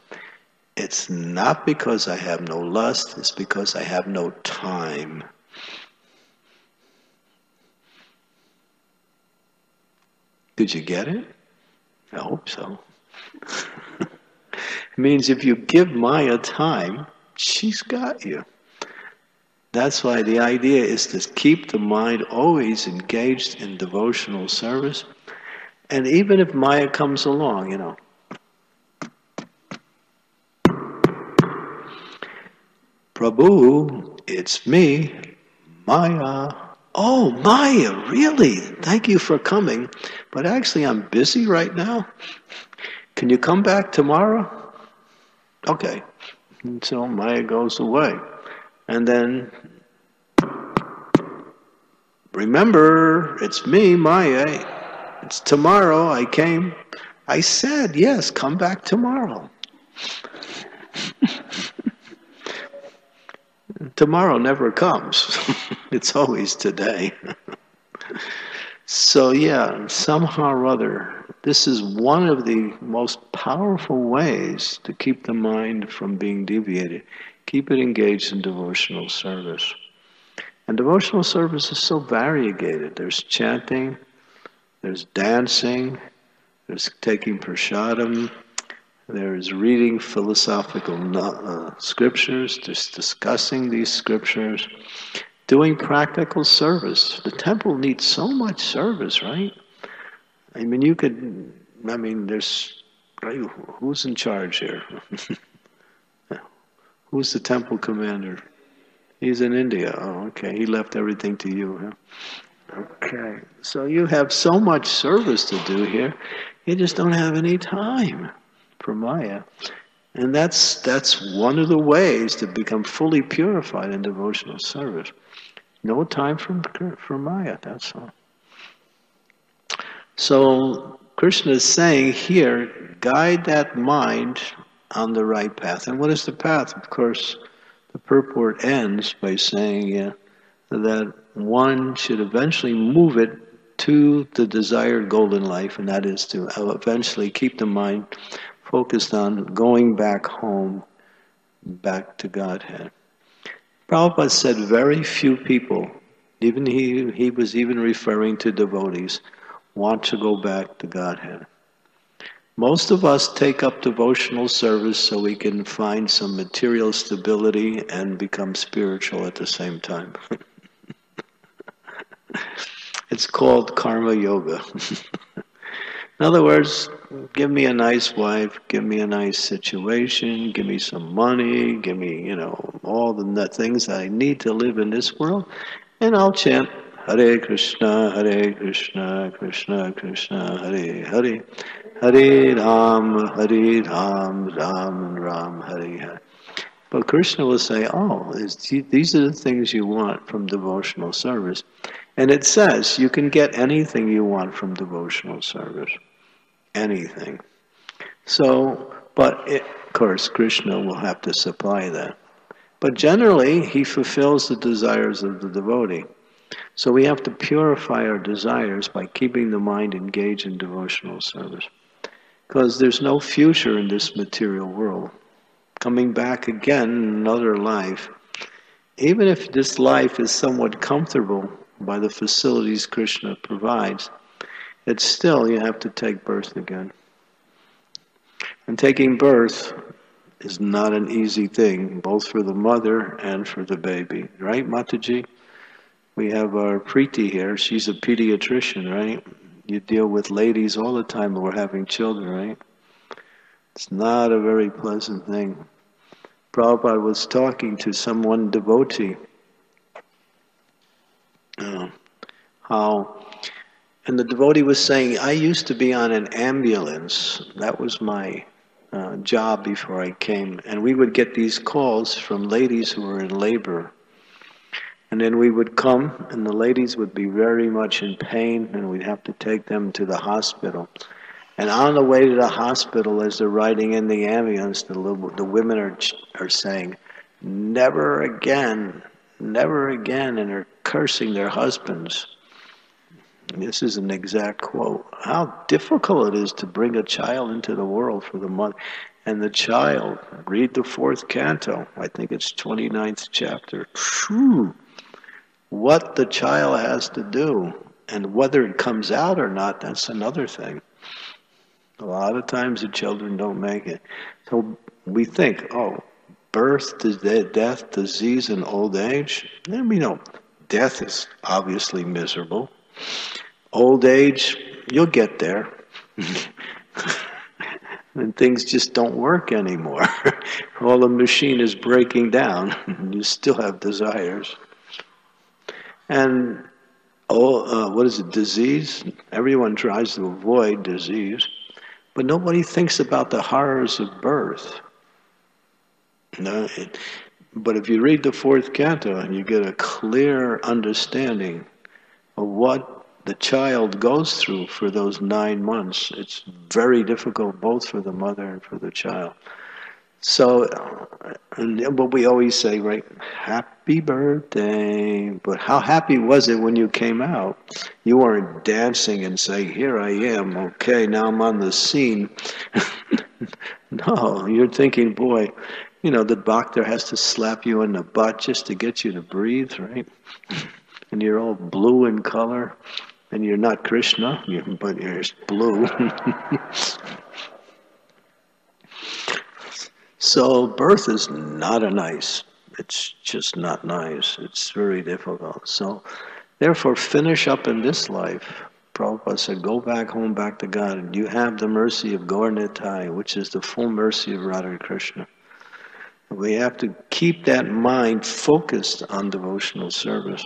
it's not because I have no lust, it's because I have no time. Did you get it? I hope so. It means if you give Maya time, she's got you. That's why the idea is to keep the mind always engaged in devotional service. And even if Maya comes along, Prabhu, it's me, Maya. Oh, Maya, really? Thank you for coming. But actually, I'm busy right now. Can you come back tomorrow? Okay. Until Maya goes away. And then, remember, it's me, Maya. It's tomorrow. I came. I said, yes, come back tomorrow. Tomorrow never comes. It's always today. So yeah, somehow or other, this is one of the most powerful ways to keep the mind from being deviated. Keep it engaged in devotional service. And devotional service is so variegated. There's chanting, there's dancing, there's taking prasadam, there's reading philosophical scriptures, there's discussing these scriptures, doing practical service. The temple needs so much service, right? I mean, there's, right, who's in charge here? Who's the temple commander? He's in India. Oh, okay. He left everything to you, huh? Okay. So you have so much service to do here, you just don't have any time for Maya. And that's one of the ways to become fully purified in devotional service. No time for Maya, that's all. So Krishna is saying here, guide that mind on the right path. And what is the path? Of course, the purport ends by saying that one should eventually move it to the desired golden life, and that is to eventually keep the mind focused on going back home, back to Godhead. Prabhupada said very few people, even he was even referring to devotees, want to go back to Godhead. Most of us take up devotional service so we can find some material stability and become spiritual at the same time. It's called karma yoga. In other words, give me a nice wife, give me a nice situation, give me some money, give me, all the things that I need to live in this world, and I'll chant Hare Krishna, Krishna Krishna, Hare Hare, Hare Ram, Ram Ram, Hare Hare. But Krishna will say, these are the things you want from devotional service. And it says you can get anything you want from devotional service. Anything. So, of course, Krishna will have to supply that. But generally, he fulfills the desires of the devotee. So we have to purify our desires by keeping the mind engaged in devotional service. Because there's no future in this material world. Coming back again in another life, even if this life is somewhat comfortable by the facilities Krishna provides, it's still you have to take birth again. And taking birth is not an easy thing, both for the mother and for the baby. Right, Mataji? We have our Preeti here. She's a pediatrician, right? You deal with ladies all the time who are having children, right? It's not a very pleasant thing. Prabhupada was talking to someone devotee. And the devotee was saying, I used to be on an ambulance. That was my job before I came. And we would get these calls from ladies who were in labor. And then we would come, and the ladies would be very much in pain, and we'd have to take them to the hospital. And on the way to the hospital, as they're riding in the ambulance, the women are saying, never again, and they're cursing their husbands. And this is an exact quote. How difficult it is to bring a child into the world for the mother. And the child, read the 4th canto, I think it's 29th chapter. Whew. What the child has to do, and whether it comes out or not, that's another thing. A lot of times the children don't make it. So we think, birth, death, disease, and old age. And we know death is obviously miserable. Old age, you'll get there. And things just don't work anymore. All the machine is breaking down. You still have desires. And what is it, disease? Everyone tries to avoid disease, but nobody thinks about the horrors of birth. No, but if you read the fourth canto, you get a clear understanding of what the child goes through for those 9 months. It's very difficult both for the mother and for the child. So, but we always say, right, happy birthday. But how happy was it when you came out? You weren't dancing and saying, here I am, okay, now I'm on the scene. No, you're thinking, boy, you know, the doctor has to slap you in the butt just to get you to breathe, right? And you're all blue in color, and you're not Krishna, but you're blue. So birth is not it's just not nice. It's very difficult. So therefore, finish up in this life. Prabhupada said, go back home, back to God, and you have the mercy of Gaur Nitai, which is the full mercy of Radha Krishna. We have to keep that mind focused on devotional service.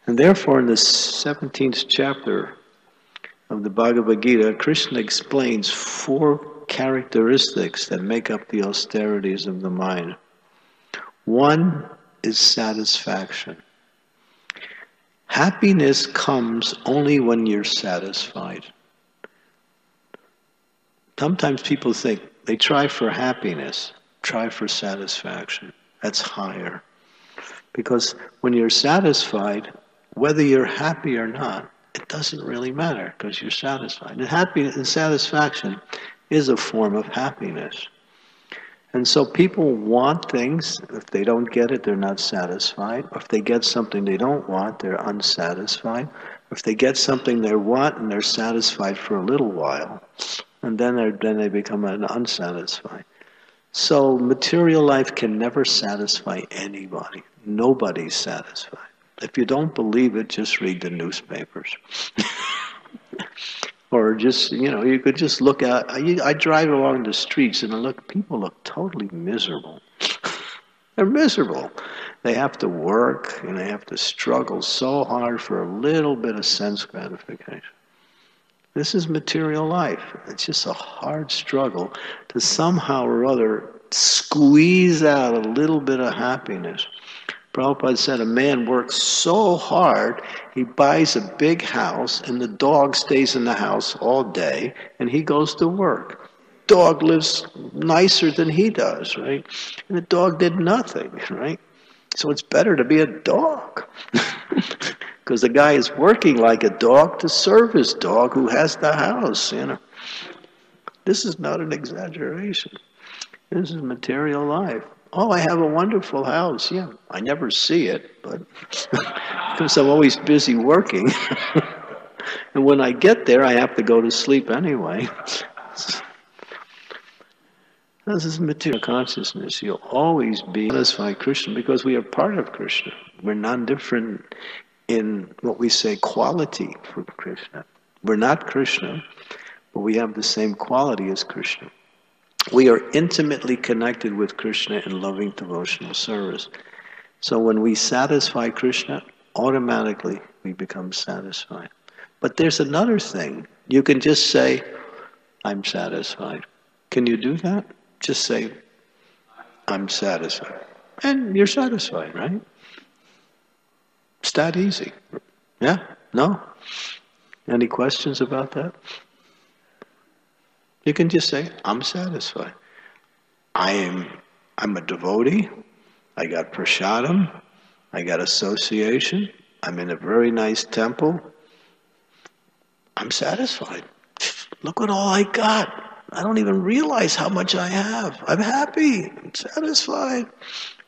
And therefore, in the 17th chapter of the Bhagavad Gita, Krishna explains 4 characteristics that make up the austerities of the mind. One is satisfaction. Happiness comes only when you're satisfied. Sometimes people think they try for happiness, try for satisfaction. That's higher. Because when you're satisfied, whether you're happy or not, it doesn't really matter because you're satisfied. And happiness and satisfaction is a form of happiness. And so people want things. If they don't get it, they're not satisfied. Or if they get something they don't want, they're unsatisfied. Or if they get something they want and they're satisfied for a little while, and then they become unsatisfied. So material life can never satisfy anybody. Nobody's satisfied. If you don't believe it, just read the newspapers. Or just, you could just look at, I drive along the streets and people look totally miserable. They're miserable. They have to work and they have to struggle so hard for a little bit of sense gratification. This is material life. It's just a hard struggle to somehow or other squeeze out a little bit of happiness. Prabhupada said a man works so hard, he buys a big house, and the dog stays in the house all day, and he goes to work. Dog lives nicer than he does, right? And the dog did nothing, right? So it's better to be a dog. Because the guy is working like a dog to serve his dog who has the house, This is not an exaggeration. This is material life. Oh, I have a wonderful house. Yeah, I never see it, but because I'm always busy working. And when I get there, I have to go to sleep anyway. This is material consciousness. You'll always be satisfied Krishna because we are part of Krishna. We're non-different in what we say quality for Krishna. We're not Krishna, but we have the same quality as Krishna. We are intimately connected with Krishna in loving devotional service. So when we satisfy Krishna, automatically we become satisfied. But there's another thing. You can just say, I'm satisfied. Can you do that? Just say, I'm satisfied. And you're satisfied, right? It's that easy. Yeah? No? Any questions about that? You can just say, I'm satisfied. I'm a devotee. I got prasadam. I got association. I'm in a very nice temple. I'm satisfied. Look at all I got. I don't even realize how much I have. I'm happy. I'm satisfied.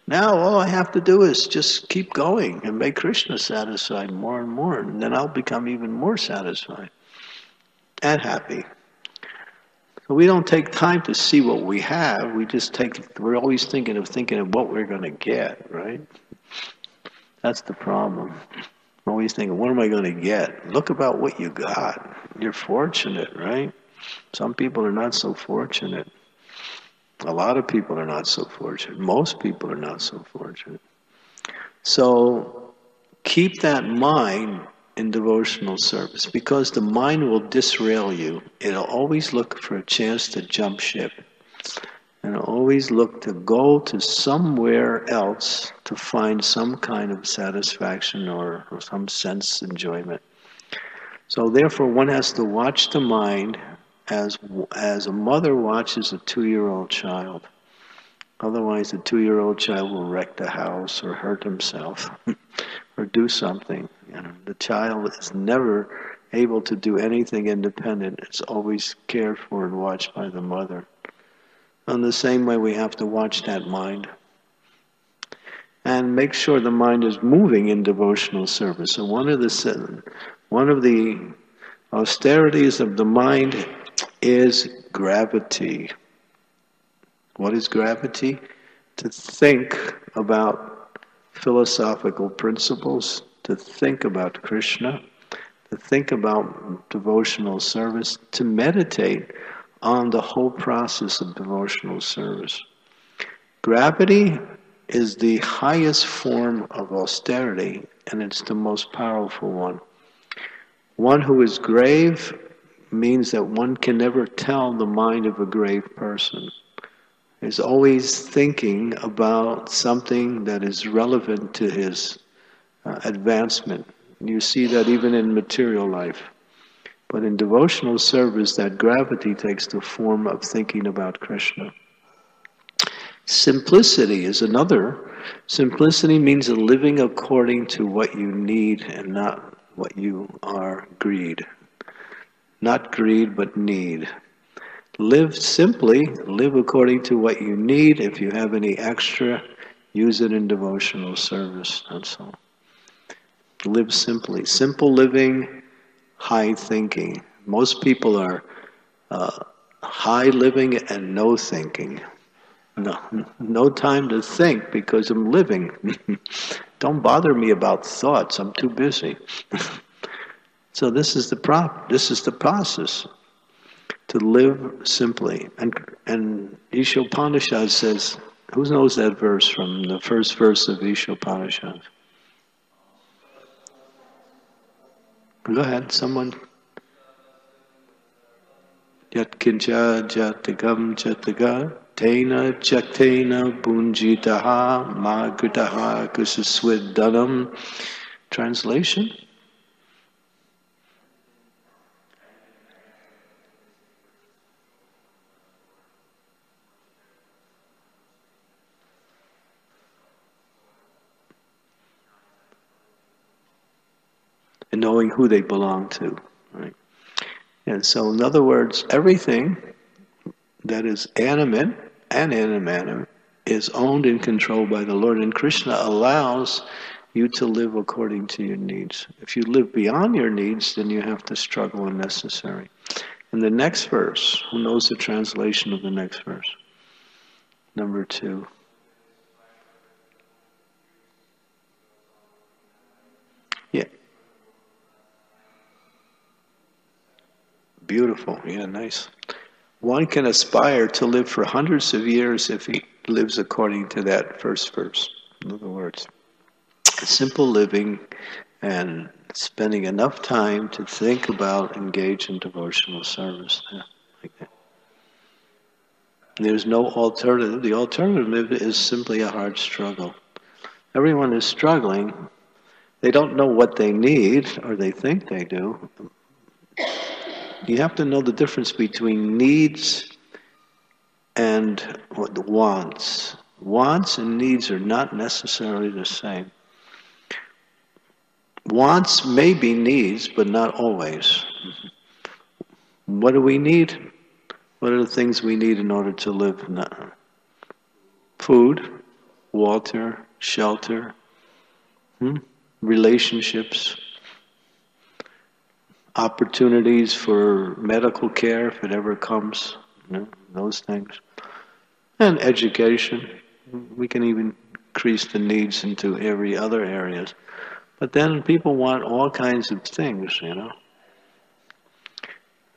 Now all I have to do is just keep going and make Krishna satisfied more and more. And then I'll become even more satisfied and happy. So we don't take time to see what we have. We're always thinking of what we're going to get, right? That's the problem. I'm always thinking, what am I going to get? Look about what you got. You're fortunate, right? Some people are not so fortunate. A lot of people are not so fortunate. Most people are not so fortunate. So keep that mind in devotional service, because the mind will disrail you. It'll always look for a chance to jump ship. And always look to go to somewhere else to find some kind of satisfaction or some sense enjoyment. So therefore one has to watch the mind as a mother watches a 2-year-old child. Otherwise the 2-year-old child will wreck the house or hurt himself or do something. The child is never able to do anything independent. It's always cared for and watched by the mother. In the same way, we have to watch that mind and make sure the mind is moving in devotional service. So one of the austerities of the mind is gravity. What is gravity? To think about philosophical principles, to think about Krishna, to think about devotional service, to meditate on the whole process of devotional service. Gravity is the highest form of austerity, and it's the most powerful one. One who is grave means that one can never tell the mind of a grave person. Is always thinking about something that is relevant to his advancement. You see that even in material life. But in devotional service, that gravity takes the form of thinking about Krishna. Simplicity is another. Simplicity means living according to what you need and not what you are greed. Not greed, but need. Live simply, live according to what you need. If you have any extra, use it in devotional service. That's all. Live simply. Simple living, high thinking. Most people are high living and no thinking. No time to think because I'm living. Don't bother me about thoughts. I'm too busy. So this is the process. To live simply. And Ishopanishad says, who knows that verse from the first verse of Ishopanishad? Go ahead, someone. Yat kincha jatigam jataga tena chaktena bunjitaha magritaha kusaswiddanam. Translation? And knowing who they belong to, right? And so, in other words, everything that is animate and inanimate is owned and controlled by the Lord, and Krishna allows you to live according to your needs. If you live beyond your needs, then you have to struggle unnecessary. And the next verse, who knows the translation of the next verse? Number 2. Yeah. Beautiful. Yeah, nice. One can aspire to live for hundreds of years if he lives according to that first verse. In other words, simple living and spending enough time to think about, engage in devotional service. Yeah, like that. There's no alternative. The alternative is simply a hard struggle. Everyone is struggling. They don't know what they need, or they think they do. You have to know the difference between needs and wants. Wants and needs are not necessarily the same. Wants may be needs, but not always. What do we need? What are the things we need in order to live? Food, water, shelter, relationships, opportunities for medical care if it ever comes, those things. And education. We can even increase the needs into every other areas. But then people want all kinds of things, you know.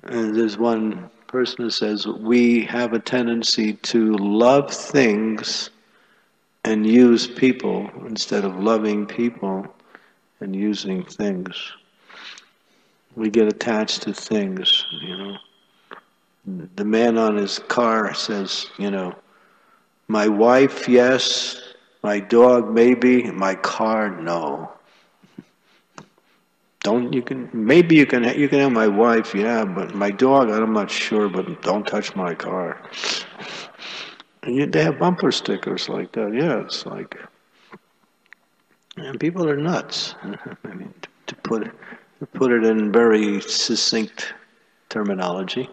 And there's one person who says, we have a tendency to love things and use people instead of loving people and using things. We get attached to things, you know. The man on his car says, you know, my wife, yes, my dog, maybe, my car, no. You can have my wife, yeah, but my dog, I'm not sure, but don't touch my car. And they have bumper stickers like that, yeah, it's like, and people are nuts. I mean, to put it in very succinct terminology.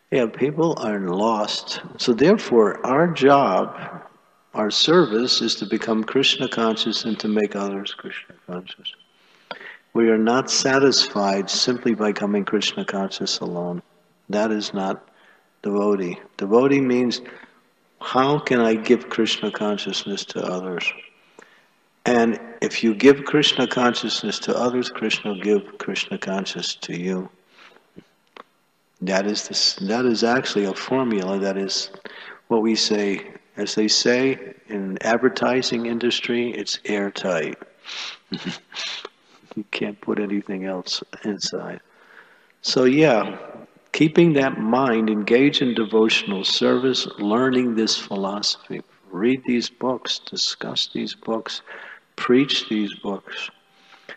Yeah, people are lost. So therefore, our job, our service is to become Krishna conscious and to make others Krishna conscious. We are not satisfied simply by becoming Krishna conscious alone. That is not devotee. Devotee means, how can I give Krishna consciousness to others? And if you give Krishna consciousness to others, Krishna will give Krishna consciousness to you. That is actually a formula. That is what we say, as they say in advertising industry, it's airtight. You can't put anything else inside. So yeah, keeping that mind engaged in devotional service, learning this philosophy, read these books, discuss these books, preach these books,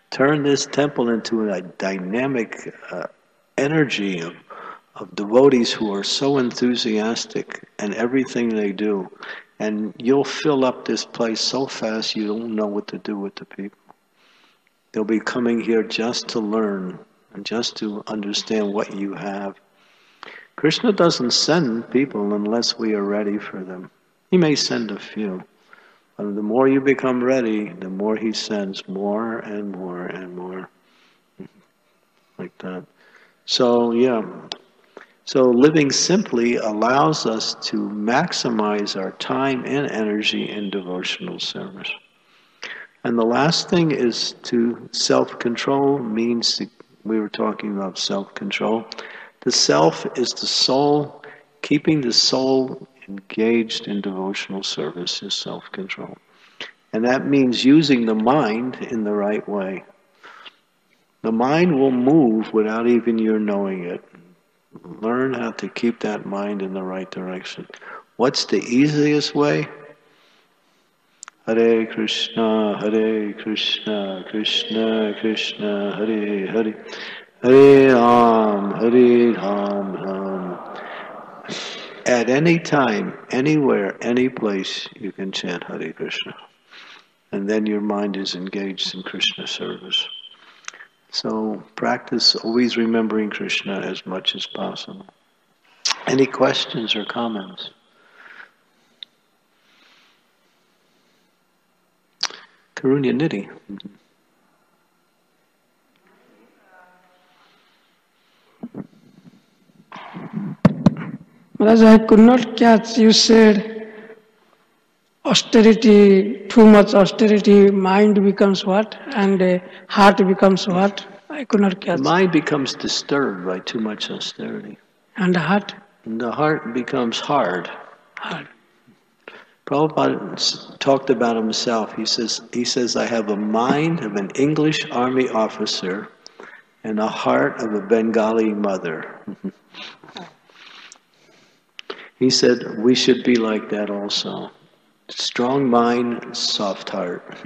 turn this temple into a dynamic energy of devotees who are so enthusiastic in everything they do. And you'll fill up this place so fast you don't know what to do with the people. They'll be coming here just to learn and just to understand what you have. Krishna doesn't send people unless we are ready for them. He may send a few. But the more you become ready, the more he sends more and more and more. Like that. So, yeah. So living simply allows us to maximize our time and energy in devotional service. And the last thing is to self-control means, we were talking about self-control. The self is the soul. Keeping the soul engaged in devotional service is self-control. And that means using the mind in the right way. The mind will move without even your knowing it. Learn how to keep that mind in the right direction. What's the easiest way? Hare Krishna, Krishna Krishna, Hare Hare, Hare Ram, Ram. At any time, anywhere, any place, you can chant Hare Krishna. And then your mind is engaged in Krishna service. So practice always remembering Krishna as much as possible. Any questions or comments? Karunya Nidhi. Maharaj, I could not catch. You said austerity, too much austerity, mind becomes what? And heart becomes what? I could not catch. The mind becomes disturbed by too much austerity. And the heart? And the heart becomes hard. Hard. Prabhupada talked about himself. He says, I have a mind of an English army officer and a heart of a Bengali mother. He said, we should be like that also. Strong mind, soft heart.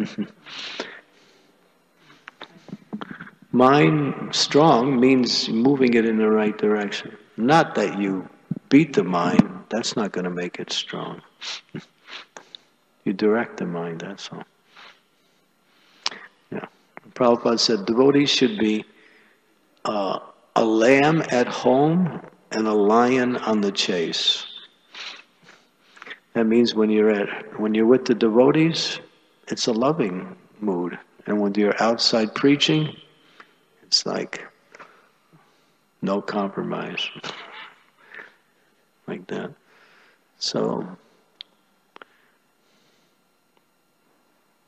Mind strong means moving it in the right direction. Not that you beat the mind. That's not going to make it strong. You direct the mind, that's all. Yeah. Prabhupada said devotees should be a lamb at home and a lion on the chase. That means when you're with the devotees, it's a loving mood. And when you're outside preaching, it's like no compromise. Like that. So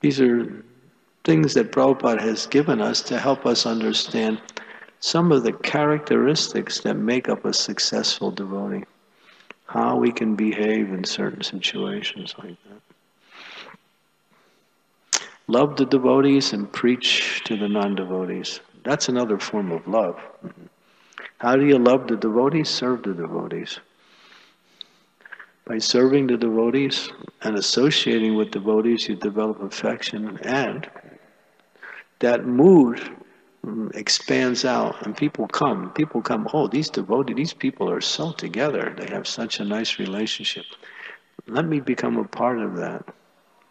these are things that Prabhupada has given us to help us understand some of the characteristics that make up a successful devotee. How we can behave in certain situations like that. Love the devotees and preach to the non-devotees. That's another form of love. How do you love the devotees? Serve the devotees. By serving the devotees and associating with devotees, you develop affection, and that mood expands out, and people come. People come, oh, these devotees, these people are so together. They have such a nice relationship. Let me become a part of that.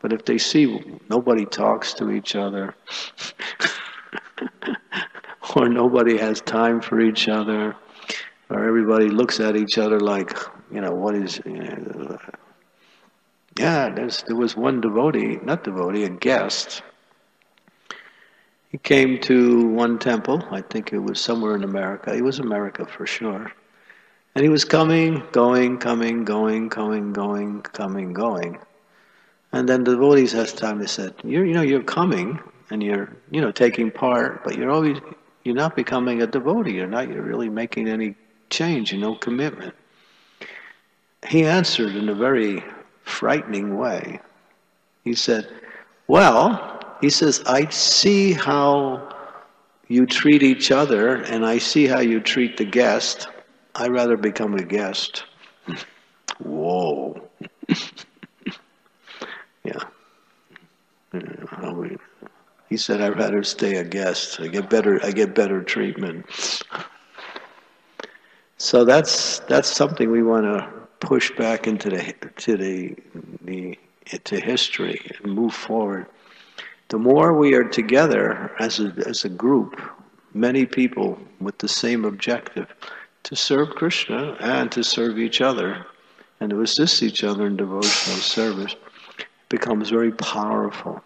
But if they see nobody talks to each other, or nobody has time for each other, or everybody looks at each other like, what is, there was one devotee, a guest. He came to one temple, I think it was somewhere in America. It was America for sure. And he was coming, going, coming, going, coming, going, coming, going. And then the devotees has time, they said, you're coming and you're, taking part, but you're not becoming a devotee. You're really making any change, no commitment. He answered in a very frightening way. He said, I see how you treat each other and I see how you treat the guest. I'd rather become a guest. Whoa. Yeah. He said, I'd rather stay a guest. I get better treatment. So that's something we want to push back into history and move forward. The more we are together as a group, many people with the same objective, to serve Krishna and to serve each other and to assist each other in devotional service, becomes very powerful.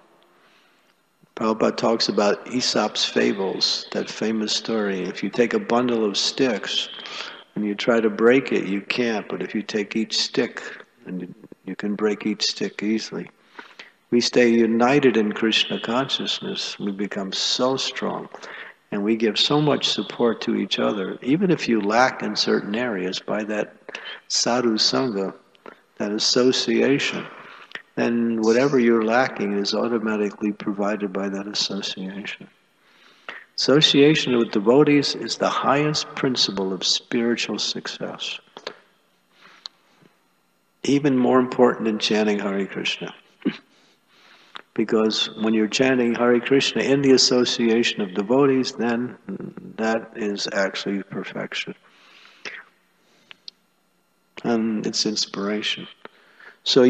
Prabhupada talks about Aesop's fables, that famous story. If you take a bundle of sticks and you try to break it, you can't. But if you take each stick, and you can break each stick easily. We stay united in Krishna consciousness, we become so strong. And we give so much support to each other, even if you lack in certain areas, by that sadhu sangha, that association, then whatever you're lacking is automatically provided by that association. Association with devotees is the highest principle of spiritual success. Even more important than chanting Hare Krishna. Because when you're chanting Hare Krishna in the association of devotees, then that is actually perfection. And it's inspiration. So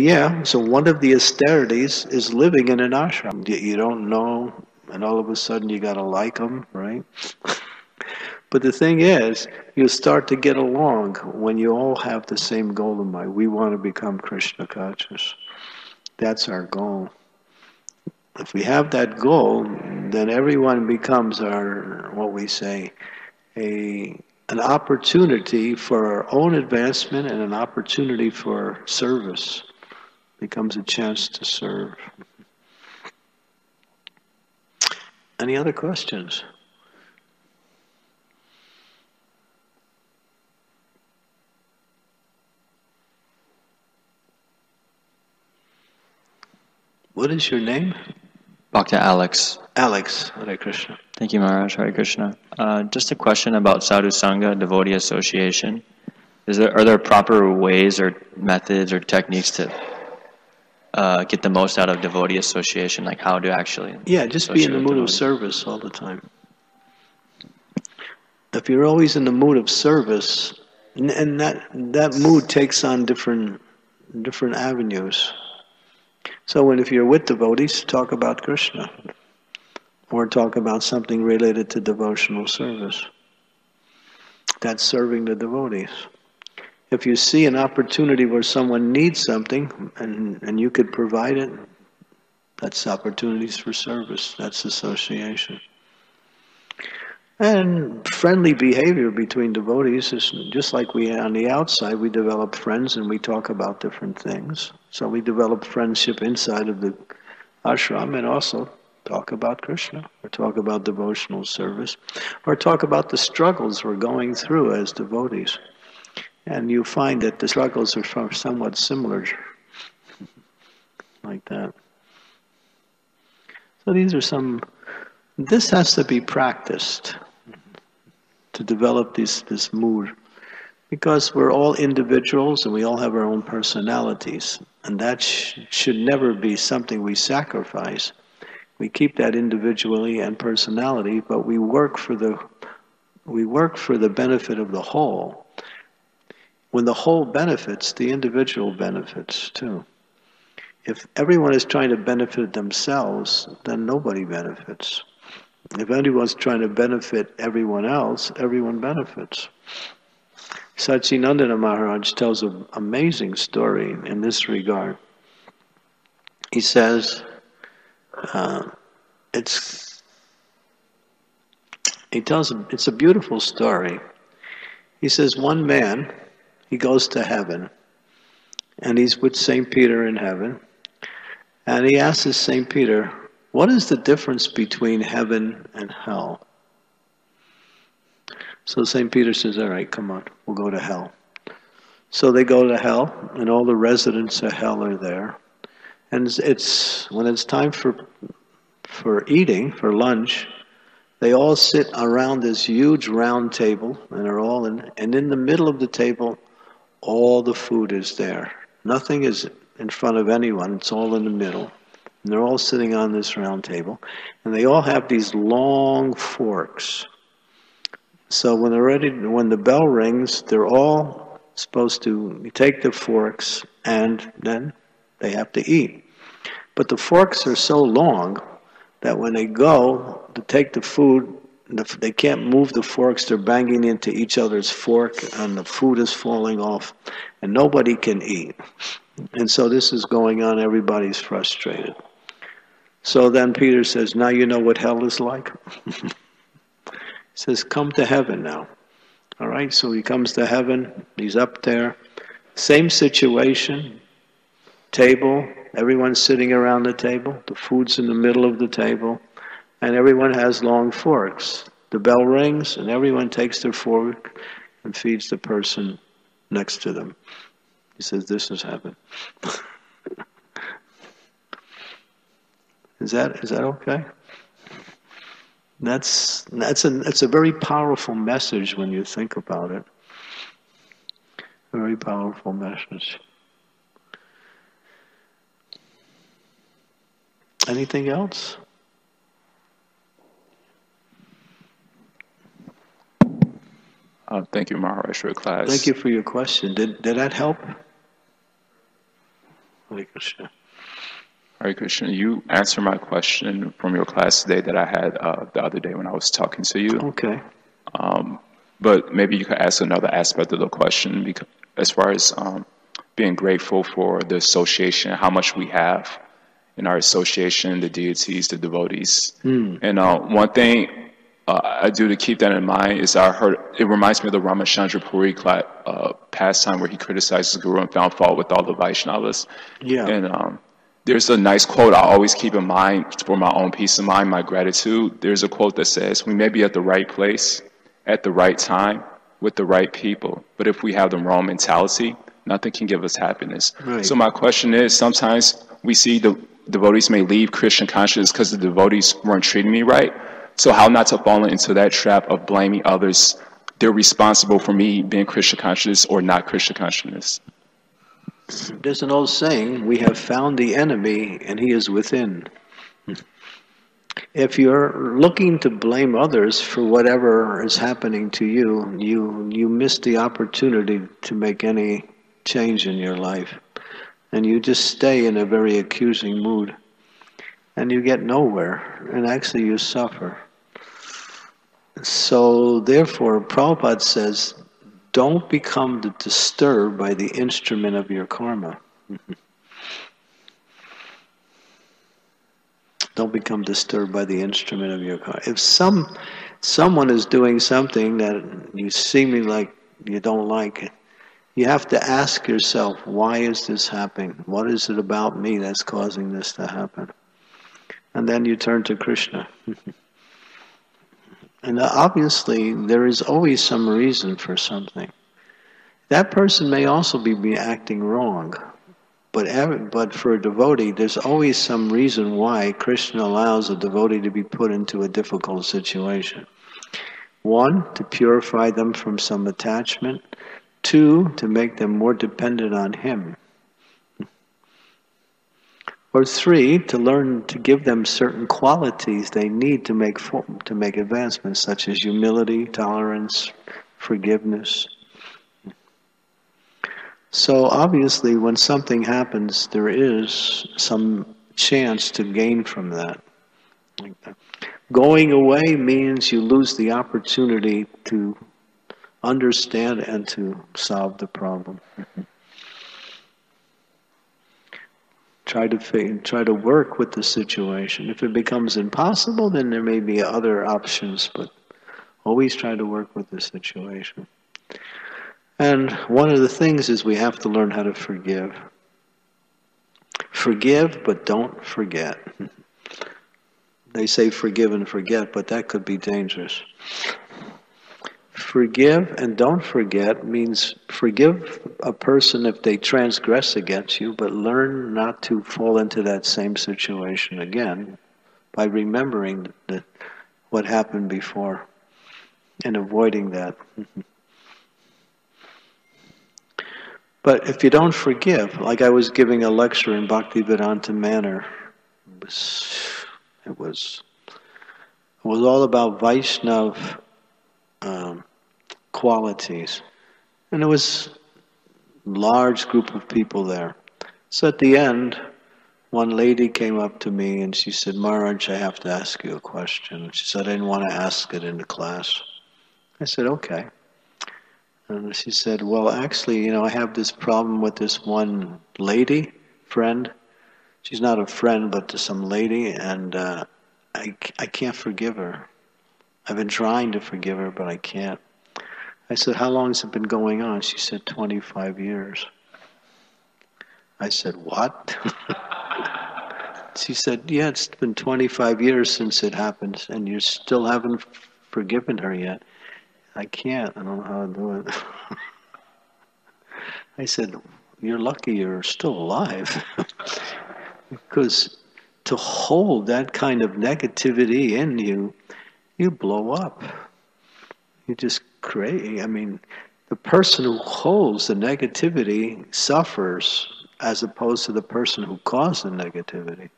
one of the austerities is living in an ashram. You don't know, and all of a sudden you gotta like them, right? But the thing is, you start to get along when you all have the same goal in mind. We want to become Krishna conscious. That's our goal. If we have that goal, then everyone becomes an opportunity for our own advancement and an opportunity for service. Becomes a chance to serve. Any other questions? What is your name? Dr. Alex. Alex, Hare Krishna. Thank you, Maharaj. Hare Krishna. Just a question about Sadhu Sangha, devotee association. Are there proper ways or methods or techniques to get the most out of devotee association? Like how to actually... Yeah, just be in the mood of service all the time. If you're always in the mood of service, and that mood takes on different avenues. So if you're with devotees, talk about Krishna. Or talk about something related to devotional service. That's serving the devotees. If you see an opportunity where someone needs something and you could provide it, that's opportunities for service. That's association. And friendly behavior between devotees is just like on the outside, we develop friends and we talk about different things. So we develop friendship inside of the ashram and also talk about Krishna, or talk about devotional service, or talk about the struggles we're going through as devotees. And you find that the struggles are somewhat similar, like that. So these are some, this has to be practiced to develop this mood, because we're all individuals and we all have our own personalities, and that should never be something we sacrifice. We keep that individuality and personality, but we work for the benefit of the whole. When the whole benefits, the individual benefits too. If everyone is trying to benefit themselves, then nobody benefits. If anyone's trying to benefit everyone else, everyone benefits. Satchidananda Maharaj tells an amazing story in this regard. He says, it's a beautiful story. He says one man, he goes to heaven, and he's with St. Peter in heaven, and he asks St. Peter, what is the difference between heaven and hell? So St. Peter says, all right, come on, we'll go to hell. So they go to hell, and all the residents of hell are there. And it's when it's time for eating, for lunch, they all sit around this huge round table, and are all and in the middle of the table, all the food is there. Nothing is in front of anyone, it's all in the middle. And they're all sitting on this round table, and they all have these long forks. So when the bell rings, they're all supposed to take the forks, and then they have to eat. But the forks are so long that when they go to take the food, they can't move the forks. They're banging into each other's fork, and the food is falling off, and nobody can eat. And so this is going on. Everybody's frustrated. So then Peter says, now you know what hell is like? He says, come to heaven now. All right, so he comes to heaven. He's up there. Same situation. Table. Everyone's sitting around the table. The food's in the middle of the table. And everyone has long forks. The bell rings, and everyone takes their fork and feeds the person next to them. He says, this is heaven. Is that okay? That's a very powerful message when you think about it. A very powerful message. Anything else? Thank you, Maharaj, for your class. Thank you for your question. Did that help? Hare Krishna. Hare Krishna, you answered my question from your class today that I had the other day when I was talking to you. Okay. But maybe you could ask another aspect of the question, because as far as being grateful for the association, how much we have in our association, the deities, the devotees. And one thing I do to keep that in mind is it reminds me of the Ramachandra Puri pastime where he criticizes Guru and found fault with all the Vaishnavas. Yeah. And there's a nice quote I always keep in mind for my own peace of mind, my gratitude. There's a quote that says, we may be at the right place at the right time with the right people, but if we have the wrong mentality, nothing can give us happiness. Right. So my question is, sometimes we see the devotees may leave Krishna consciousness because the devotees weren't treating me right. So how not to fall into that trap of blaming others? They're responsible for me being Krishna conscious or not Krishna consciousness. There's an old saying, we have found the enemy and he is within. If you're looking to blame others for whatever is happening to you, you miss the opportunity to make any change in your life. And you just stay in a very accusing mood. And you get nowhere. And actually you suffer. So therefore, Prabhupada says, don't become disturbed by the instrument of your karma. Don't become disturbed by the instrument of your karma. If someone is doing something that you seem like you don't like, you have to ask yourself, why is this happening? What is it about me that's causing this to happen? and then you turn to Krishna. And obviously, there is always some reason for something. That person may also be acting wrong, but for a devotee, there's always some reason why Krishna allows a devotee to be put into a difficult situation. 1, to purify them from some attachment. 2, to make them more dependent on him. Or 3, to learn to give them certain qualities they need to make advancements, such as humility, tolerance, forgiveness. So obviously, when something happens, there is some chance to gain from that. Going away means you lose the opportunity to understand and to solve the problem. Try to work with the situation. If it becomes impossible, then there may be other options, but always try to work with the situation. And one of the things is we have to learn how to forgive. Forgive, but don't forget. They say forgive and forget, but that could be dangerous. Forgive and don't forget means forgive a person if they transgress against you, but learn not to fall into that same situation again by remembering what happened before and avoiding that. But if you don't forgive, like I was giving a lecture in Bhaktivedanta Manor, it was all about Vaishnav qualities. And there was a large group of people there. So at the end, one lady came up to me and she said, Maharaj, I have to ask you a question. She said, I didn't want to ask it in the class. I said, okay. And she said, well, actually, I have this problem with this one lady, friend. She's not a friend, but to some lady, and I can't forgive her. I've been trying to forgive her, but I can't. I said, how long has it been going on? She said, 25 years. I said, what? She said, yeah, it's been 25 years since it happened, and you still haven't forgiven her yet. I can't. I don't know how to do it. I said, you're lucky you're still alive. Because to hold that kind of negativity in you, you blow up. You just create. The person who holds the negativity suffers as opposed to the person who caused the negativity.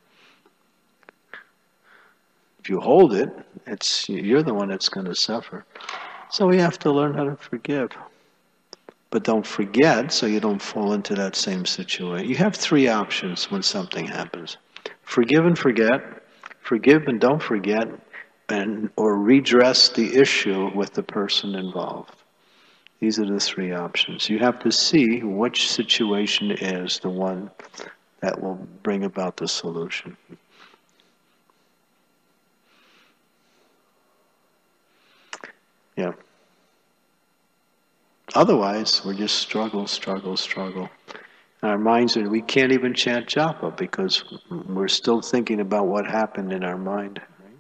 If you hold it, you're the one that's going to suffer. So we have to learn how to forgive. But don't forget, so you don't fall into that same situation. You have 3 options when something happens. Forgive and forget, forgive and don't forget, or redress the issue with the person involved. These are the 3 options. You have to see which situation is the one that will bring about the solution. Yeah. Otherwise, we're just struggle. Our minds we can't even chant japa because we're still thinking about what happened in our mind. Right?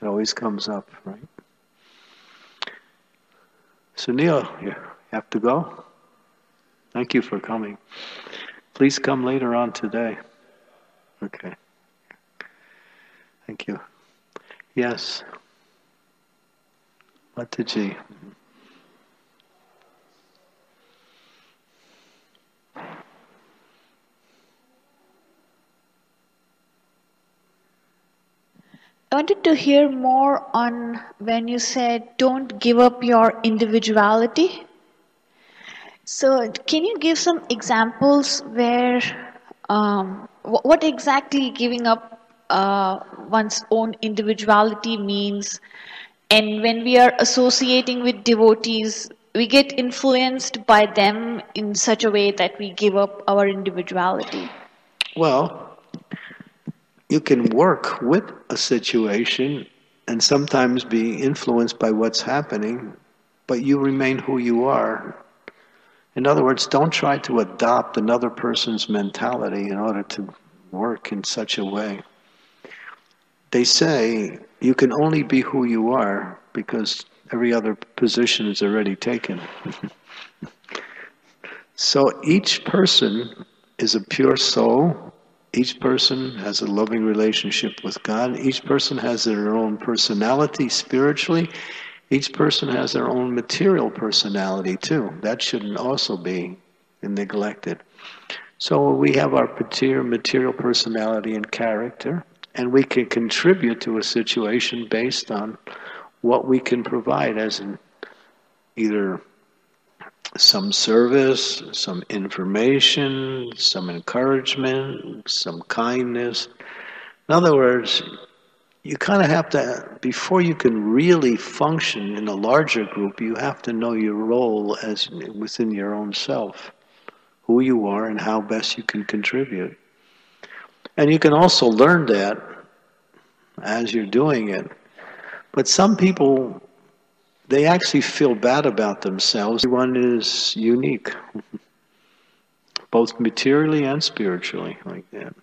It always comes up, right? So Neil, you have to go? Thank you for coming. Please come later on today. Okay. Thank you. Yes. Mataji. I wanted to hear more on when you said don't give up your individuality. So can you give some examples where what exactly giving up one's own individuality means? And when we are associating with devotees, we get influenced by them in such a way that we give up our individuality. Well, you can work with a situation and sometimes be influenced by what's happening, but you remain who you are. In other words, don't try to adopt another person's mentality in order to work in such a way. they say you can only be who you are because every other position is already taken. So each person is a pure soul. Each person has a loving relationship with God. Each person has their own personality spiritually. Each person has their own material personality too. That shouldn't also be neglected. So we have our material personality and character, and we can contribute to a situation based on what we can provide as either some service, some information, some encouragement, some kindness. In other words, you kind of have to, before you can really function in a larger group, you have to know your role as within your own self, who you are and how best you can contribute. And you can also learn that as you're doing it. But some people, they actually feel bad about themselves. Everyone is unique, both materially and spiritually, like that.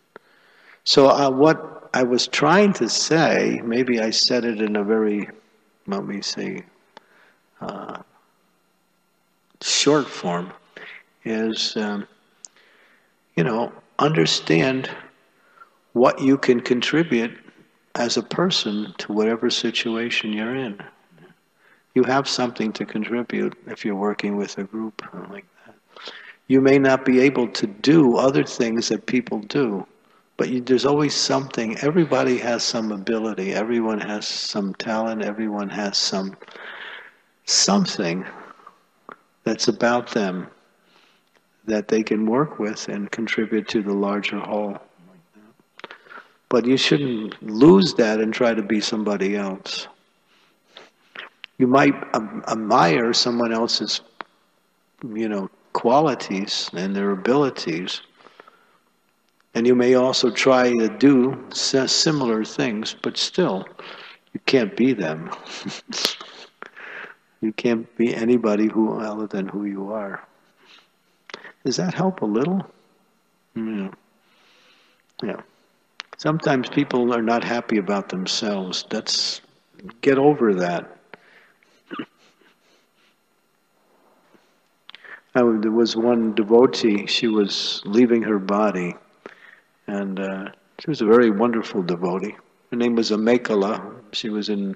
So what I was trying to say, maybe I said it in a very, let me say, short form, is, understand what you can contribute as a person to whatever situation you're in. You have something to contribute if you're working with a group like that. You may not be able to do other things that people do, but there's always something. Everybody has some ability. Everyone has some talent. Everyone has something that's about them that they can work with and contribute to the larger whole. But you shouldn't lose that and try to be somebody else. You might admire someone else's, qualities and their abilities, and you may also try to do similar things, but still, you can't be them. You can't be anybody other than who you are. Does that help a little? Yeah. Sometimes people are not happy about themselves. Get over that. There was one devotee, she was leaving her body, and she was a very wonderful devotee. Her name was Amekala. She was a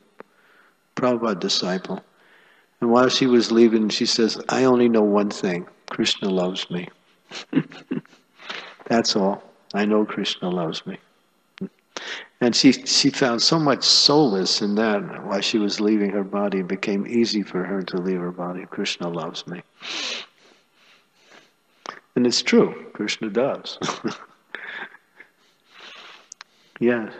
Prabhupada disciple. And while she was leaving, she says, I only know one thing, Krishna loves me. That's all. I know Krishna loves me. And she found so much solace in that while she was leaving her body. It became easy for her to leave her body. Krishna loves me. And it's true, Krishna does. Yes.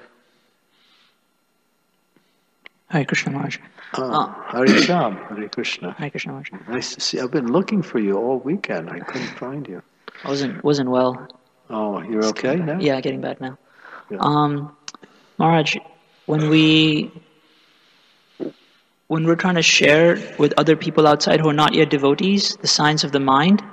Hare Krishna Maharaj. Hare Krishna, Hare Krishna. Hare Krishna Maharaj. Nice to see. I've been looking for you all weekend. I couldn't find you. I wasn't well. Oh, you're okay now? Yeah, getting bad now. Yeah. Maharaj, when we're trying to share with other people outside who are not yet devotees the science of the mind,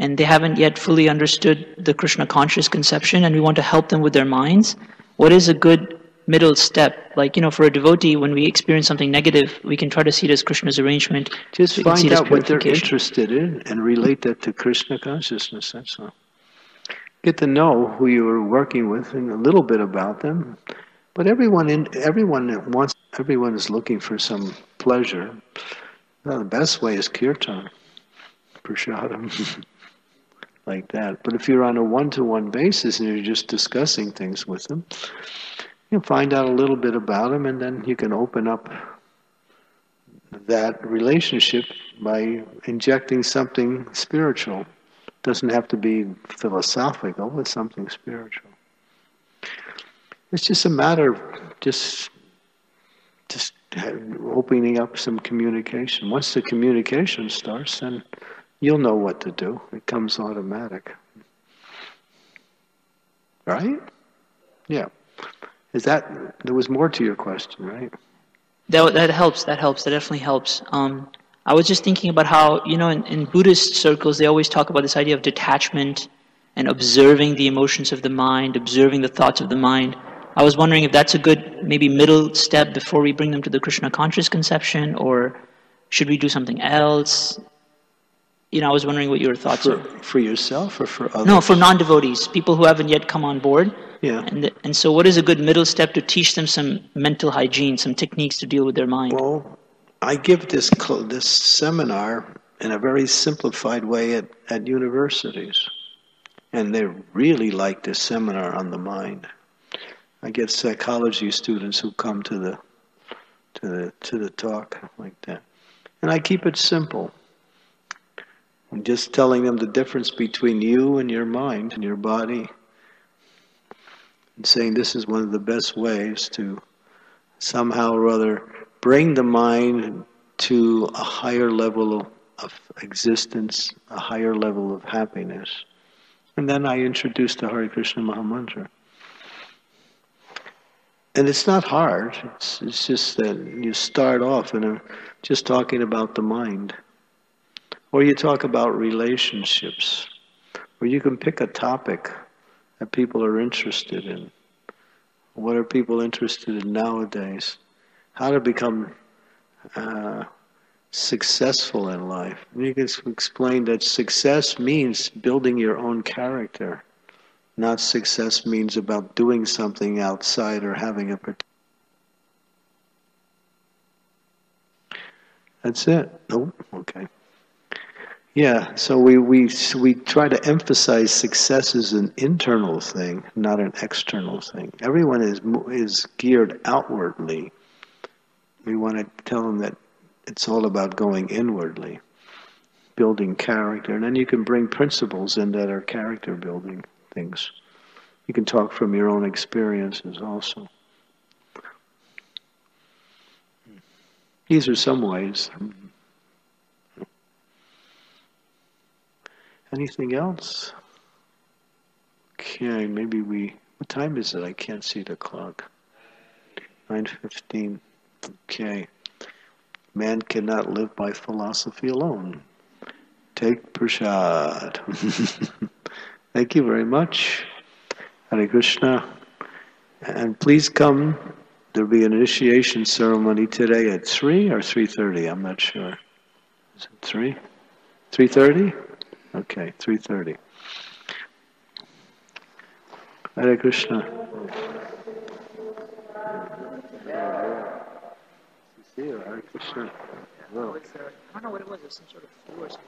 and they haven't yet fully understood the Krishna conscious conception, and we want to help them with their minds, what is a good middle step? Like, for a devotee, when we experience something negative, we can try to see it as Krishna's arrangement. Just find out what they're interested in and relate that to Krishna consciousness, that's all. Get to know who you are working with and a little bit about them. But everyone is looking for some pleasure. Well, the best way is kirtan, prasadam, like that. But if you're on a one-to-one basis and you're just discussing things with them, you find out a little bit about them, and then you can open up that relationship by injecting something spiritual. It doesn't have to be philosophical, but something spiritual. It's just a matter of just opening up some communication. Once the communication starts, then you'll know what to do. It comes automatic. Right? Yeah. There was more to your question, right? That helps. That definitely helps. I was just thinking about how, in Buddhist circles, they always talk about this idea of detachment and observing the emotions of the mind, observing the thoughts of the mind. I was wondering if that's a good maybe middle step before we bring them to the Krishna conscious conception, or should we do something else? I was wondering what your thoughts are. For yourself or for others? No, for non-devotees, people who haven't yet come on board. Yeah. And so what is a good middle step to teach them some mental hygiene, some techniques to deal with their mind? Well, I give this seminar in a very simplified way at universities. And they really like this seminar on the mind. I get psychology students who come to the talk like that. And I keep it simple. I'm just telling them the difference between you and your mind and your body. And saying this is one of the best ways to somehow or other bring the mind to a higher level of existence, a higher level of happiness. And then I introduce the Hare Krishna Mahamantra. And it's not hard. It's just that you start off and just talking about the mind. Or you talk about relationships. Or you can pick a topic that people are interested in. What are people interested in nowadays? How to become successful in life. And you can explain that success means building your own character. Not success means about doing something outside or having a particular. That's it. Oh, okay. Yeah, so we try to emphasize success as an internal thing, not an external thing. Everyone is geared outwardly. We want to tell them that it's all about going inwardly, building character, and then you can bring principles in that are character building things. You can talk from your own experiences also. These are some ways. Anything else? Okay, maybe what time is it? I can't see the clock. 9:15. Okay. Man cannot live by philosophy alone. Take prasad. Thank you very much. Hare Krishna. And please come. There'll be an initiation ceremony today at 3 or 3:30. I'm not sure. Is it 3? 3:30? Okay, 3:30. Hare Krishna. Hare Krishna. Well. I don't know what it was. It was some sort of flu or something.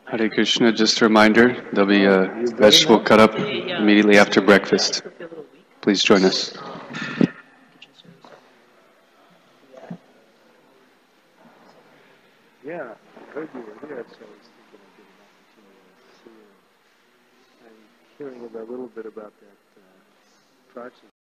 Hare Krishna, just a reminder, there'll be a vegetable cut up immediately after breakfast. Please join us. Yeah, I heard you were here, so I was thinking I'd get an opportunity to see you. I'm hearing a little bit about that project.